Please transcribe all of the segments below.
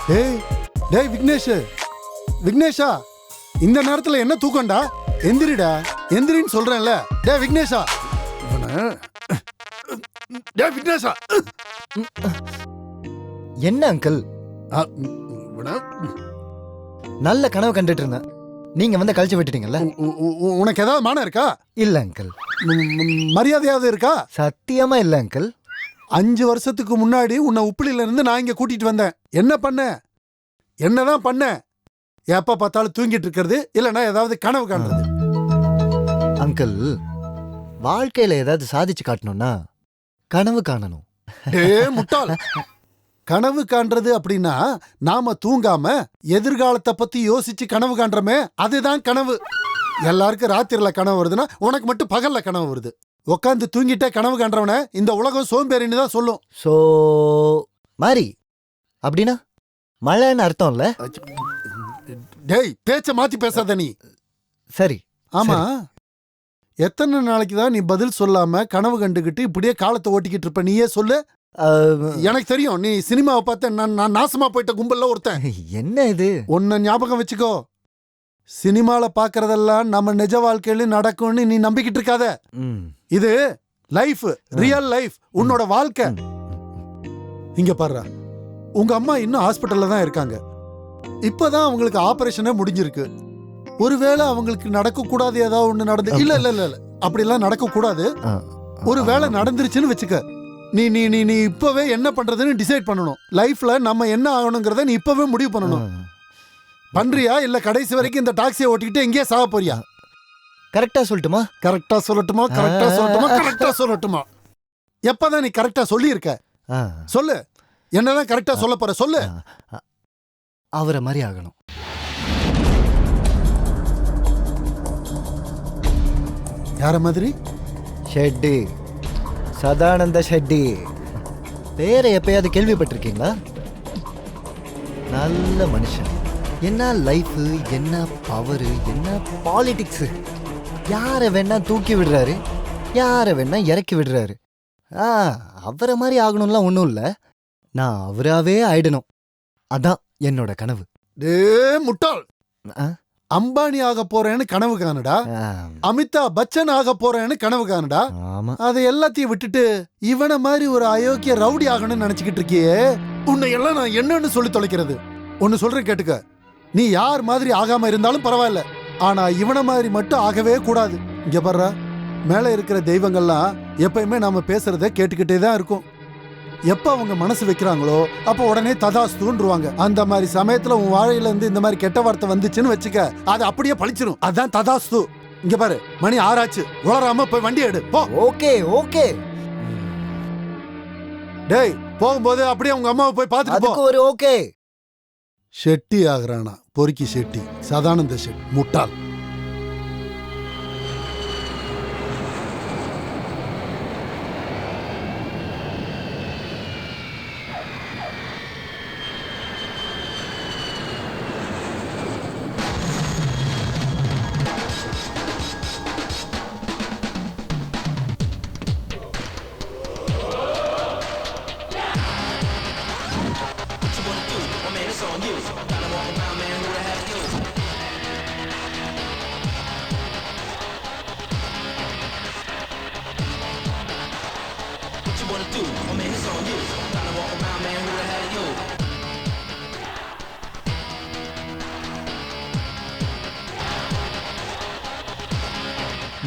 டேய் டேய் விக்னேஷ், விக்னேஷா, இந்த நேரத்துல என்ன தூக்கம்டா? எந்திரிடா, எந்திரின்னு சொல்றேன்ல. டேய் விக்னேஷா, டேய் விக்னேஷா. என்ன அங்கிள்? நல்ல கனவு கண்டுட்டு இருந்தேன், நீங்க வந்து கழிச்சு விட்டுட்டீங்கல்ல. உனக்கு ஏதாவது மானம் இருக்கா? இல்ல அங்கிள். மரியாதையாவது இருக்கா? சத்தியமா இல்ல அங்கிள். 5 வருஷத்துக்கு முன்னாடி உன்னை உப்பிலில இருந்து நான் இங்க கூட்டிட்டு வந்தேன். என்ன பண்ண? என்னதான் பண்ண? எப்ப பார்த்தாலும் தூங்கிட்டு இருக்கிறது, இல்லைன்னா ஏதாவது கனவு காண்றது. அங்கிள், வாழ்க்கையில ஏதாவது சாதிச்சு காட்டணும்னா கனவு காணணும். முட்டாள், கனவு காண்றது அப்படின்னா நாம தூங்காம எதிர்காலத்தை பத்தி யோசிச்சு கனவு காண்றமே, அதுதான் கனவு. எல்லாருக்கும் ராத்திரில கனவு வருதுன்னா உனக்கு மட்டும் பகல்ல கனவு வருது. உட்காந்து தூங்கிட்டே கனவு காண்றவன இந்த உலகம் சோம்பேறின்னு தான் சொல்லும். சோ மாரி அப்படின்னா மழைன்னு அர்த்தம் இல்ல? டேய், பேச்ச மாத்தி பேசாத நீ. சரி. ஆமா, எத்தனை நாளைக்கு தான் நீ பதில் சொல்லாம கனவு கண்டுகிட்டு இப்படியே காலத்தை ஓட்டிக்கிட்டு இருப்ப? நீயே சொல்லு. எனக்கு தெரியும், நீ சினிமாவை பார்த்த நான் நாசமா போயிட்ட கும்பல்ல ஒருத்தன். என்ன இது? ஒன்ன ஞாபகம் வச்சுக்கோ, சினிமால பாக்குறதெல்லாம் நம்ம நிஜ வாழ்க்கையில நடக்கும்னு நீ நம்பிக்கிட்டு இருக்காத. இது லைஃப், ரியல் லைஃப், உன்னோட வாழ்க்கை. இங்க பாரு, உங்க அம்மா இன்னும் ஹாஸ்பிட்டல்ல தான் இருக்காங்க. இப்பதான் அவங்களுக்கு ஆபரேஷனே முடிஞ்சிருக்கு. ஒருவேளை அவங்களுக்கு நடக்க கூடாது ஏதாவது ஒண்ணு நடந்து, இல்ல இல்ல இல்ல அப்படி எல்லாம் நடக்க கூடாது. ஒரு வேளை நடந்துருச்சுன்னு வச்சுக்க, நீ நீ நீ நீ இப்பவே என்ன பண்றதுன்னு டிசைட் பண்ணணும். லைஃப்ல நம்ம என்ன ஆகணுங்கிறத நீ இப்பவே முடிவு பண்ணணும். பண்றியா இல்ல கடைசி வரைக்கும் இந்த டாக்ஸியை ஓட்டிக்கிட்டு எங்கேயே சாக போறியா? கரெக்டா சொல்லட்டுமா? கரெக்டா சொல்லட்டுமா? கரெக்டா சொல்லட்டுமா? கரெக்டா சொல்லட்டுமா? எப்பதான் நீ கரெக்டா சொல்லி இருக்க? சொல்லு, என்னதான் கரெக்டா சொல்ல போற? சொல்லு. அவரை மாதிரி ஆகணும். யார மாதிரி? ஷெட்டி, சதானந்த ஷெட்டி. பேரை எப்பயாவது கேள்விப்பட்டிருக்கீங்களா? நல்ல மனுஷன். என்ன லைஃபு, என்ன பவரு, என்ன பாலிடிக்ஸு. யாரை வேணா தூக்கி விடுறாரு, யாரை வேணா இறக்கி விடுறாரு. அவரை மாதிரி ஆகணும்லாம் ஒன்றும் இல்லை, நான் அவராகவே ஆயிடணும். அதான் என்னோட கனவு. டே முட்டாள், அம்பானி ஆக போறேன்னு கனவு காணுடா, அமிதாப் பச்சன் ஆக போறேன்னு கனவு காணுடா. ஆமா, அதை எல்லாத்தையும் விட்டுட்டு இவனை மாதிரி ஒரு அயோக்கிய ரவுடி ஆகணும்னு நினைச்சுக்கிட்டு இருக்கியே. உன்னை எல்லாம் நான் என்னன்னு சொல்லி தொலைக்கிறது. ஒன்னு சொல்றேன் கேட்டுக்க, நீ யார் மாதிரி ஆகாம இருந்தாலும் பரவாயில்ல, ஆனா இவனை மாதிரி மட்டும் ஆகவே கூடாது. இங்க பாரு, மேல இருக்கிற தெய்வங்கள்லாம் எப்பயுமே நாம பேசுறத கேட்டுக்கிட்டே தான் இருக்கும். எப்ப அவங்க மனசு வைக்கிறாங்களோ அப்ப உடனே ததாஸ்துன்றுவாங்க. அந்த மாதிரி சமயத்துல உன் வாழையில இருந்து இந்த மாதிரி கெட்ட வார்த்தை வந்துச்சுன்னு வச்சுக்க, அது அப்படியே பழிச்சிடும். அதான் ததாஸ்து. இங்க பாரு, மணி 6 ஆச்சு, உளராம போய் வண்டி எடு போ. Okay okay. டேய், போகும்போது அப்படியே உங்க அம்மாவை போய் பார்த்துட்டு போ. ஒரு ஓகே. ஷெட்டி ஆகுறானா, பொறுக்கி ஷெட்டி, சதானந்த ஷெட்டி, முட்டாள்.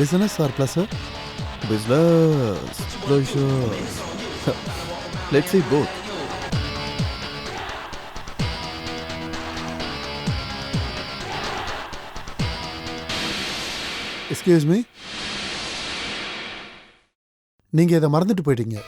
Business or pleasure? Business, pleasure. Let's say both. Excuse me. நீங்க இதை மறந்துட்டு போயிட்டீங்க.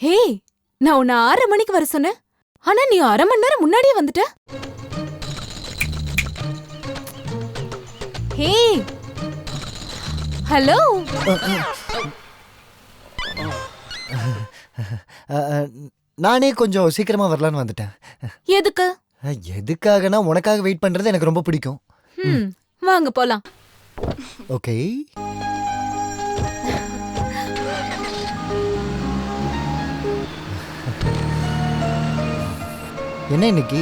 ஹே, நான் உன்னை 6 மணிக்கு வர சொன்னேன், ஆனா நீ 1/2 மணி நேரம் முன்னாடியே வந்துட்ட. ஹே, ஹலோ. நானே கொஞ்சம் சீக்கிரமா வரலான்னு வந்துட்டேன். எதுக்கு? எதுக்காகனா உனக்காக வெயிட் பண்றது எனக்கு ரொம்ப பிடிக்கும். வாங்க போலாம். ஓகே. என்ன இன்னைக்கு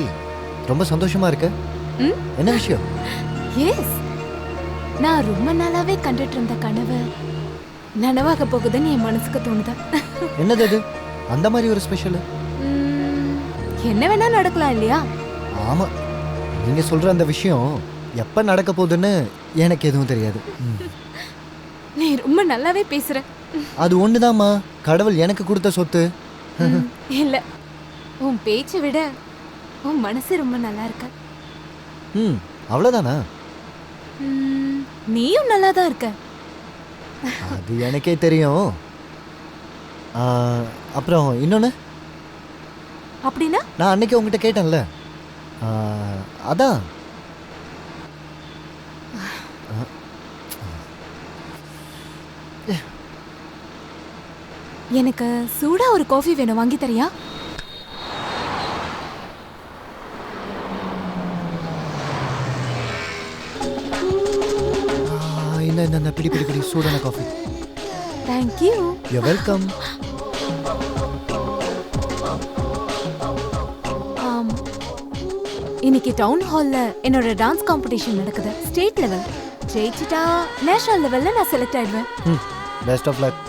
ரொம்ப சந்தோஷமா இருக்க? என்ன விஷயம்? எஸ், நான் ரொம்ப நாளாவே கண்டுட்டு இருந்த கனவு நனவாக போகுதுன்னு என் மனசுக்கு தோணுது. என்னது அது? அந்த மாதிரி ஒரு ஸ்பெஷல்? என்ன வேணா நடக்கலாம் இல்லையா? ஆமா, நீங்க சொல்ற அந்த விஷயம் எப்ப நடக்க போகுதுன்னு எனக்கு எதுவும் தெரியாது. நீ ரொம்ப நல்லாவே பேசுற. அது ஒண்ணுதாம்மா கடவுள் எனக்கு கொடுத்த சொத்து. இல்ல, உன் பேச்சை விட உன் மனசு ரொம்ப நல்லா இருக்கு. அவ்வளோதானா? நீயும் நல்லா தான் இருக்க. அது எனக்கே தெரியும். அப்புறம் இன்னொன்று, அப்படின்னா நான் அன்னைக்கு உங்ககிட்ட கேட்டேன்ல, அதான் எனக்கு சூடா ஒரு காஃபி வேணும், வாங்கி தரியா? என்ன பிடி பிடி பிடி சூடான காஃபி. தேங்க்யூ. You welcome. இன்னைக்கு டவுன் ஹால்ல என்னோட டான்ஸ் காம்படிஷன் நடக்குது. State level. ஜெயிச்சிட்டா நேஷனல் லெவல்ல நான் செலக்ட் ஆயிடுவேன். Best of luck.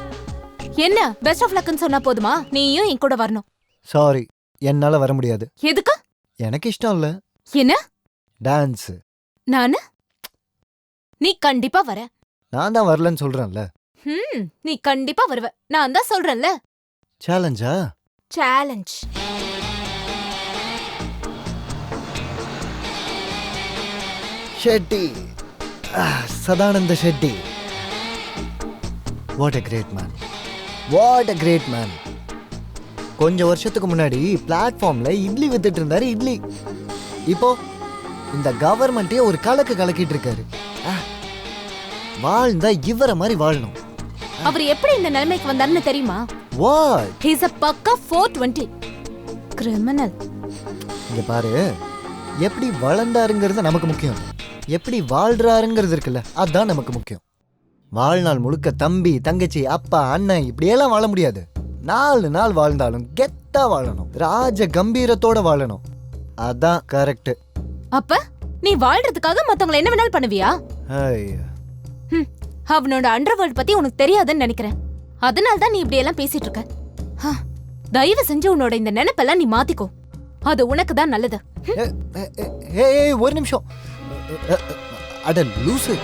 என்ன பெஸ்ட் ஆஃப் லக்னு சொன்னா போதுமா? நீயும் என் கூட வரணும். சாரி, என்னால வர முடியாது. எதுக்கு? எனக்கு இஷ்டம் இல்ல. என்ன? டான்ஸ். நானு? நீ கண்டிப்பா வர. நான் தான் வரலன்னு சொல்றேன்ல. நீ கண்டிப்பா வருவ. நான் தான் சொல்றேன்ல. சேலஞ்சா? Challenge. Shetty, Sadananda Shetty. What a great man. What a great man. கொஞ்சம் வருஷத்துக்கு முன்னாடி பிளாட்ஃபார்ம்ல இட்லி வித்துட்டு இருந்தாரு. இட்லி. இப்போ இந்த கவர்மெண்ட்டே ஒரு கலக்கு கலக்கிட்டு இருக்காரு. வாழ்ந்தா இவரை மாதிரி வாழணும். அவர் எப்படி இந்த நிலைமைக்கு வந்தாருன்னு தெரியுமா? வாட்? He is a பக்கா 420 கிரிமினல். இங்க பாரு, எப்படி வளர்ந்தாருங்கிறது நமக்கு முக்கியம். எப்படி வாழ்றாருங்கிறது இருக்குல்ல, அதுதான் நமக்கு முக்கியம். வாழ்நாள் முழுக்க தம்பி தங்கச்சி அப்பா அண்ணன் இப்படியெல்லாம் வாழ முடியாது. 4 நாள் வாழ்ந்தாலும் கெத்தா வாழணும், ராஜ கம்பீரத்தோட வாழணும். அதான் கரெக்ட். அப்ப நீ வாழ்றதுக்காக மத்தவங்களை என்ன வேணாலும் பண்ணுவியா? அவனோட அண்டர்வேர்ல்ட் பத்தி உனக்கு தெரியாதுன்னு நினைக்கிறேன். அதனால தான் நீ இப்படி எல்லாம் பேசிட்டு இருக்க. தயவு செஞ்சு உன்னோட இந்த நினைப்பெல்லாம் நீ மாத்திக்கோ. அது உனக்கு தான் நல்லது. ஒரு நிமிஷம். அட லூசு.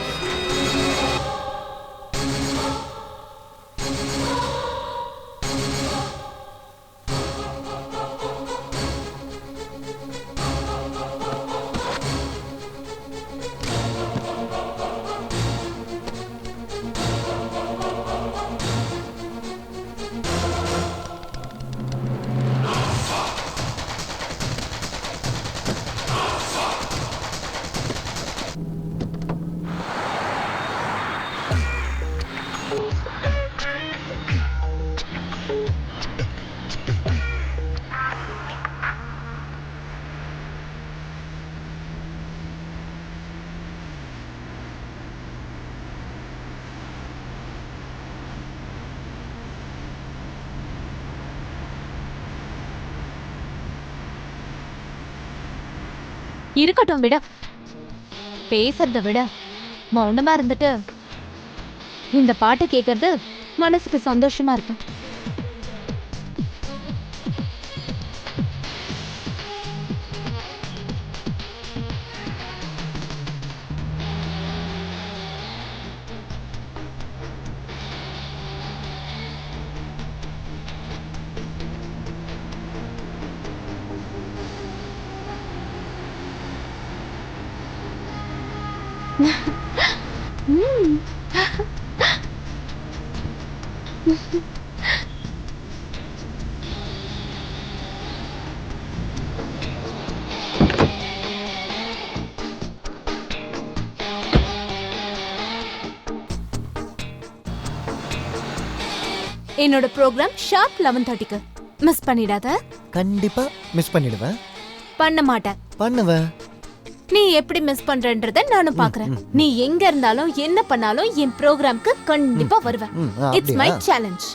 இருக்கட்டும், விட. பேசுறத விட மௌனமா இருந்துட்டு இந்த பாட்டு கேட்கறது மனசுக்கு சந்தோஷமா இருக்கும். என்னோட ப்ரோக்ராம் ஷார்ப் 11:30க்கு. மிஸ் பண்ணிடாத. கண்டிப்பா மிஸ் பண்ணிடுவேன். பண்ண மாட்டேன். பண்ணுவேன். நீ எப்படி மிஸ் பண்றன்றத நானும் பாக்குறேன். நீ எங்க இருந்தாலும் என்ன பண்ணாலும் என் ப்ரோக்ராம்க்கு கண்டிப்பா வருவேன். It's my challenge.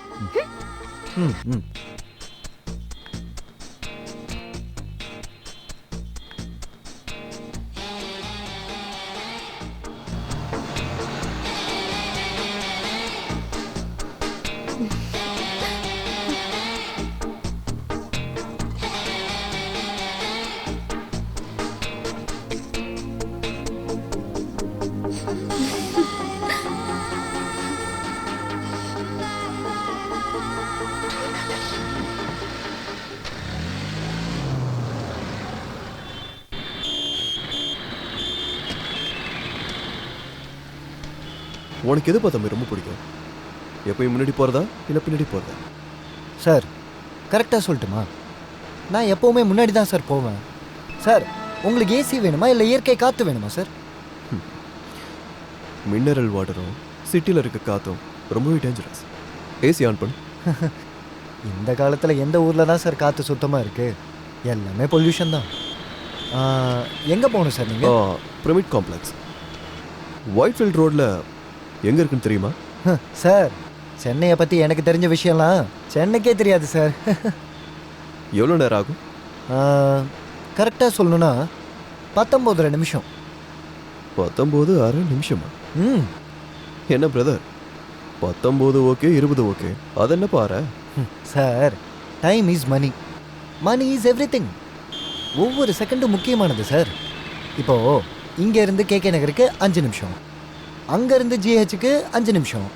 உனக்கு எது தம்பி ரொம்ப பிடிக்கும்? எப்பயும் முன்னாடி போகிறதா இல்லை பின்னாடி போகிறதா? சார் கரெக்டாக சொல்லட்டுமா? நான் எப்போவுமே முன்னாடி தான் சார் போவேன். சார் உங்களுக்கு ஏசி வேணுமா இல்லை இயற்கை காற்று வேணுமா சார்? மினரல் வாட்டரும் சிட்டியில் இருக்க காற்றும் ரொம்பவே டேஞ்சரஸ். ஏசி ஆன் பண்ணு. இந்த காலத்தில் எந்த ஊரில் தான் சார் காற்று சுத்தமாக இருக்குது? எல்லாமே பொல்யூஷன் தான். எங்கே போகணும் சார் நீங்கள்? பிரமிட் காம்ப்ளெக்ஸ் ஒயிட்ஃபீல்ட் ரோடில் எங்கே இருக்குன்னு தெரியுமா? சார் சென்னையை பற்றி எனக்கு தெரிஞ்ச விஷயம்லாம் சென்னைக்கே தெரியாது சார். எவ்வளோ நேரம் ஆகும்? கரெக்டாக சொல்லணுன்னா 19 நிமிஷம். 19.5 நிமிஷமா? ம் என்ன பிரதர், 19 ஓகே 20 ஓகே, அது என்ன பாரு sir, time is money, money is everything. ஒவ்வொரு செகண்டும் முக்கியமானது சார். இப்போது இங்கேருந்து கேகே நகருக்கு 5 நிமிஷம், அங்கேருந்து ஜிஹெச்சுக்கு 5 நிமிஷம்,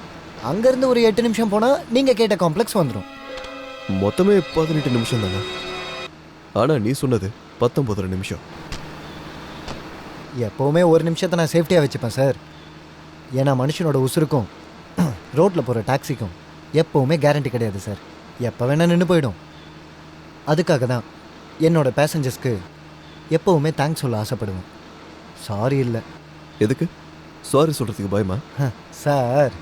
அங்கேருந்து ஒரு 8 நிமிஷம் போனால் நீங்கள் கேட்ட காம்ப்ளெக்ஸ் வந்துடும். மொத்தமே 18 நிமிஷம் தானே. ஆனால் நீ சொன்னது 19 நிமிஷம். எப்போவுமே ஒரு நிமிஷத்தை நான் சேஃப்டியாக வச்சுப்பேன் சார். ஏன்னா மனுஷனோட உசுருக்கும் ரோட்டில் போகிற டாக்ஸிக்கும் எப்போவுமே கேரண்டி கிடையாது சார். எப்போ வேணால் நின்று போயிடும். அதுக்காக தான் என்னோட பேசஞ்சர்ஸ்க்கு எப்போவுமே தேங்க்ஸ் சொல்ல ஆசைப்படுவேன். சாரி இல்லை. எதுக்கு சாரி சொல்கிறதுக்கு பயமா? சார்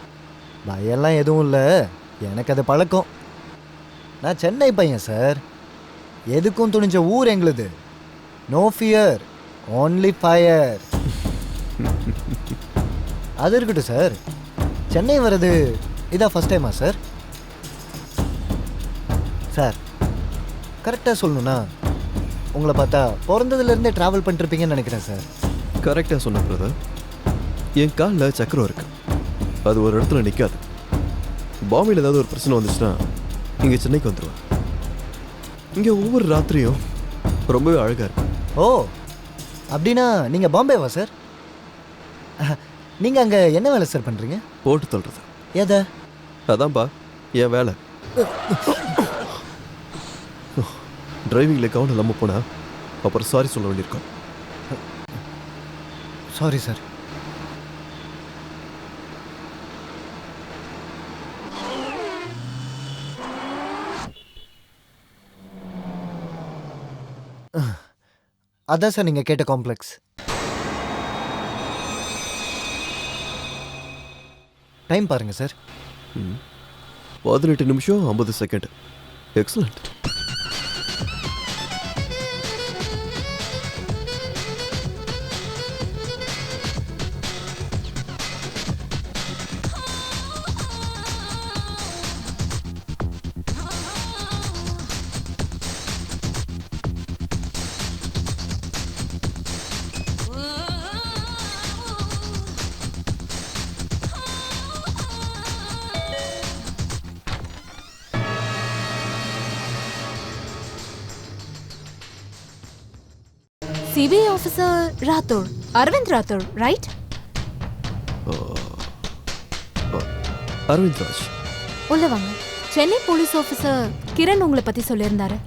பயம்லாம் எதுவும் இல்லை, எனக்கு அது பழக்கம். நான் சென்னை பையன் சார். எதுக்கும் துணிஞ்ச ஊர் எங்களுது. No fear, only fire. அது இருக்கட்டும் சார், சென்னை வர்றது இதான் ஃபஸ்ட் டைமா சார்? சார் கரெக்டாக சொல்லணுன்னா உங்களை பார்த்தா பிறந்ததுலேருந்தே ட்ராவல் பண்ணிருப்பீங்கன்னு நினைக்கிறேன் சார். கரெக்டாக சொன்ன பிரதர். என் காலில் சக்கரம் இருக்கு, அது ஒரு இடத்துல நிற்காது. பாம்பேயில் ஏதாவது ஒரு பிரச்சனை வந்துச்சுன்னா இங்கே சென்னைக்கு வந்துடுவேன். இங்கே ஒவ்வொரு ராத்திரியும் ரொம்பவே அழகாக இருக்கும். ஓ அப்படின்னா நீங்கள் பாம்பேவா சார்? நீங்கள் அங்கே என்ன வேலை சார் பண்ணுறீங்க? போட்டு தள்ளுறது. எதை? அதான்ப்பா என் வேலை. டிரைவிங்கில் கவனம் இல்லாமல் போனால் அப்புறம் சாரி சொல்ல வேண்டியிருக்கோம். Sorry sir. அதான் சார் நீங்கள் கேட்ட காம்ப்ளெக்ஸ். டைம் பாருங்க சார். 18 நிமிஷம் 50 second. Excellent. CBI officer Rathore, Arvind Rathore, right? Aravind Raj. உள்ள வாங்க. சென்னை போலீஸ் ஆஃபீஸர் கிரண் உங்களை பத்தி சொல்லியிருந்தாரு.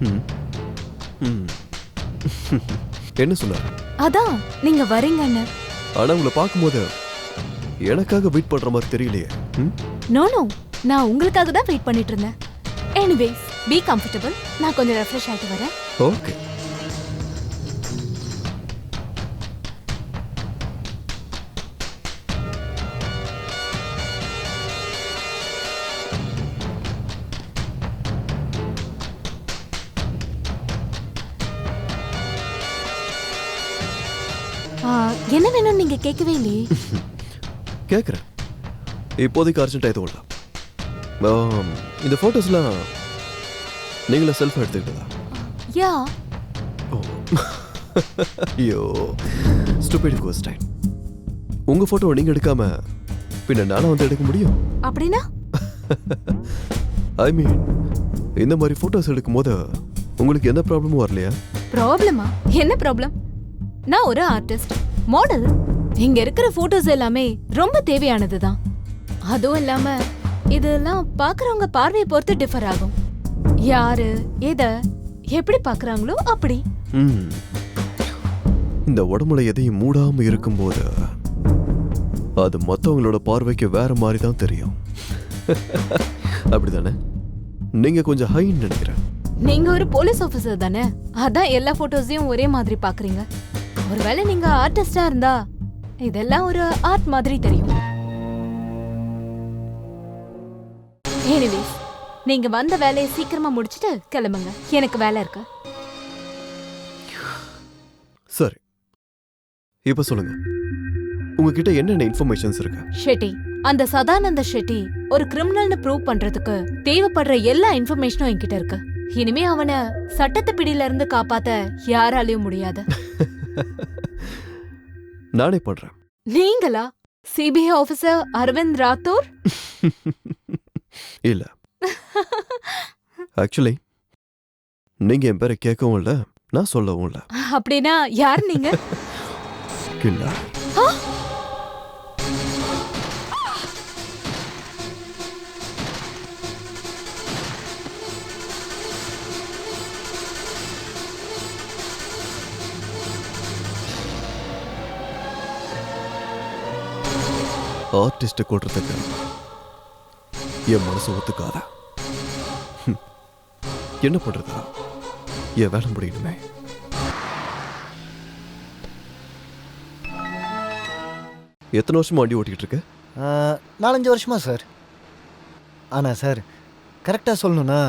என்ன சொன்னார்? அதான் நீங்க வரீங்கன்னு. ஆனா உங்களை பார்க்கும்போது எனக்காக வெயிட் பண்ற மாதிரி தெரியலையே. நோ நோ, நான் உங்களுக்காக தான் வெயிட் பண்ணிட்டு இருந்தேன். Anyways be comfortable. நான் கொஞ்சம் ரெஃப்ரெஷ் ஆயிட்டு வரேன். ஓகே. என்ன வேணும் நீங்க கேட்கவே இல்லையே. கேட்குறேன். இப்போதைக்கு அர்ஜென்ட் எதுவும் இல்லை. இந்த ஃபோட்டோஸ்லாம் நீங்களே செல்ஃப் எடுத்துக்கிட்டதா? யா. ஐயோ ஸ்டூபிட் கொஸ்டின். உங்க ஃபோட்டோ நீங்க எடுக்காம பின்ன நானும் வந்து எடுக்க முடியும்? அப்படின்னா ஐ மீன் இந்த மாதிரி ஃபோட்டோஸ் எடுக்கும்போது உங்களுக்கு எந்த ப்ராப்ளமும் வரலையா? ப்ராப்ளமா? என்ன ப்ராப்ளம்? நான் ஒரு ஆர்டிஸ்ட், மாடல். இங்க இருக்கிற போட்டோஸ் எல்லாமே ரொம்ப தேவையானதுதான். அதுவும் இல்லாம இதெல்லாம் பாக்குறவங்க பார்வையை பொறுத்து டிஃபர் ஆகும். யாரு எதை எப்படி பாக்குறாங்களோ அப்படி. இந்த உடம்புல எதையும் மூடாம இருக்கும்போது அது மற்றவங்களோட பார்வைக்கு வேற மாதிரி தான் தெரியும். அப்படிதானே? நீங்க கொஞ்சம் ஹைன்னு நினைக்கிறேன். நீங்க ஒரு போலீஸ் ஆபீசர் தானே, அதான் எல்லா போட்டோஸையும் ஒரே மாதிரி பாக்குறீங்க. ஒருவேளை நீங்க ஆர்டிஸ்டா இருந்தா இதெல்லாம் ஒரு ஆர்ட் மாதிரி தெரியும். எனிவேஸ், நீங்க வந்த வேலையை சீக்கிரமா முடிச்சிட்டு கிளம்புங்க, எனக்கு வேலை இருக்கு. சரி, இப்ப சொல்லுங்க, உங்ககிட்ட என்னென்ன இன்ஃபர்மேஷன்ஸ் இருக்கு? ஷெட்டி, அந்த சதானந்த ஷெட்டி ஒரு கிரிமினல்னு ப்ரூவ் பண்றதுக்கு தேவைப்படுற எல்லா இன்ஃபர்மேஷனும் என்கிட்ட இருக்கு. இனிமே அவனை சட்டத்து பிடியில இருந்து காப்பாத்த யாராலையும் முடியாது. நானே பண்றேன். நீங்களா? CBI officer Aravind Rathore? இல்ல, ஆக்சுவலி நீங்க என் பேரை கேட்கவும் இல்ல, நான் சொல்லவும் இல்ல. அப்படின்னா யார் நீங்க? கில்லர். ஆர்டிஸ்ட கொள்றதுக்கு என் மனசு ஒத்துக்காத. என்ன பண்றதா? என் வேலை முடியணுமே. எத்தனை வருஷமா வண்டி ஓட்டிக்கிட்டு இருக்க? 4-5 வருஷமா சார். ஆனா சார், கரெக்டாக சொல்லணும்னா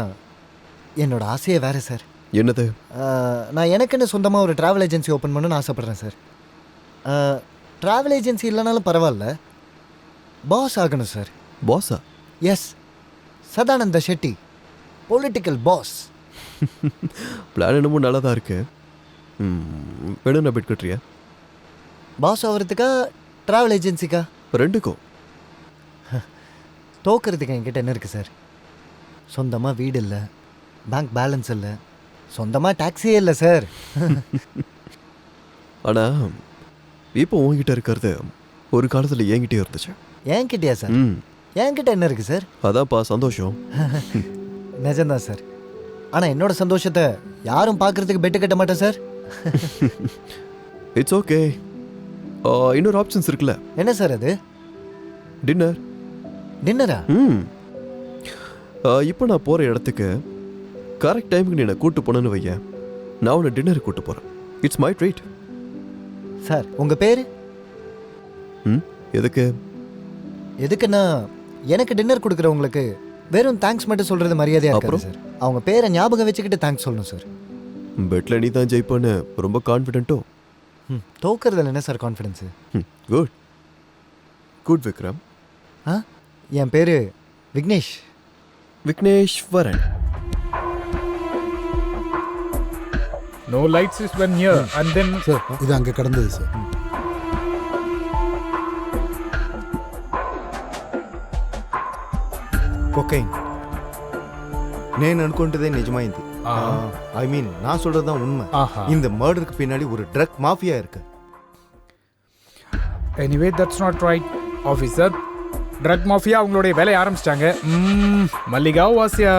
என்னோட ஆசையே வேற சார். என்னது? நான் எனக்குன்னு சொந்தமாக ஒரு ட்ராவல் ஏஜென்சி ஓப்பன் பண்ணணும்னு ஆசைப்பட்றேன் சார். ட்ராவல் ஏஜென்சி இல்லைனாலும் பரவாயில்ல, பாஸ் ஆகணும் சார். பாஸா? Yes, Sadananda Shetty, political boss. Plan என்னமோ நல்லா தான் இருக்கு. வேணும் நான் பெட் கட்டுறியா? பாஸ் ஆகிறதுக்கா ட்ராவல் ஏஜென்சிக்கா? ரெண்டுக்கும். தோக்கிறதுக்கு என்கிட்ட என்ன இருக்குது சார்? சொந்தமாக வீடு இல்லை, பேங்க் பேலன்ஸ் இல்லை, சொந்தமாக டாக்ஸியே இல்லை சார். ஆனா இப்போ உங்ககிட்ட இருக்கிறது ஒரு காலத்துல என்கிட்டயே இருந்துச்சு. என்கிட்டயா சார்? என்கிட்ட என்ன இருக்குது சார்? அதான்ப்பா சந்தோஷம். நிஜம்தான் சார். ஆனால் என்னோட சந்தோஷத்தை யாரும் பார்க்கறதுக்கு பெட்டு கட்ட மாட்டேன் சார். It's okay. இன்னொரு ஆப்ஷன்ஸ் இருக்குல்ல. என்ன சார் அது? டின்னர். டின்னரா? இப்போ நான் போகிற இடத்துக்கு கரெக்ட் டைமுக்கு நீ என்னை கூப்பிட்டு போனேன்னு வைய, நான் உன்னை டின்னருக்கு கூப்பிட்டு போகிறேன். It's my treat. சார், உங்கள் பேர்? எதுக்கு? எதுக்குன்னா எனக்கு டின்னர் கொடுக்குறவங்களுக்கு வெறும் தேங்க்ஸ் மட்டும் சொல்கிறது மரியாதையாக இருக்கும் சார். அவங்க பேரை ஞாபகம் வச்சுக்கிட்டு தேங்க்ஸ் சொல்லணும் சார். பெட்டில் நீ தான் ஜெயிப்பேன்னு ரொம்ப கான்ஃபிடென்ட்டோ? தோக்கிறதுல என்ன sir confidence? Good good Vikram. என் பேர் Vignesh. Vigneshwaran. No lights is when here and then sir, இது அங்கே கடந்தது சார். కొకైన్ నేను అనుకుంటదే నిజమైంది. ఐ మీన్ நான் சொல்றதுதான் உண்மை. இந்த மர்டருக்கு பின்னாடி ஒரு ட்ரக் மாஃபியா இருக்கு. anyway that's not right officer. drug mafia அவங்களுடைய வேலையை ஆரம்பிச்சிட்டாங்க. மல்லிகா வாசியா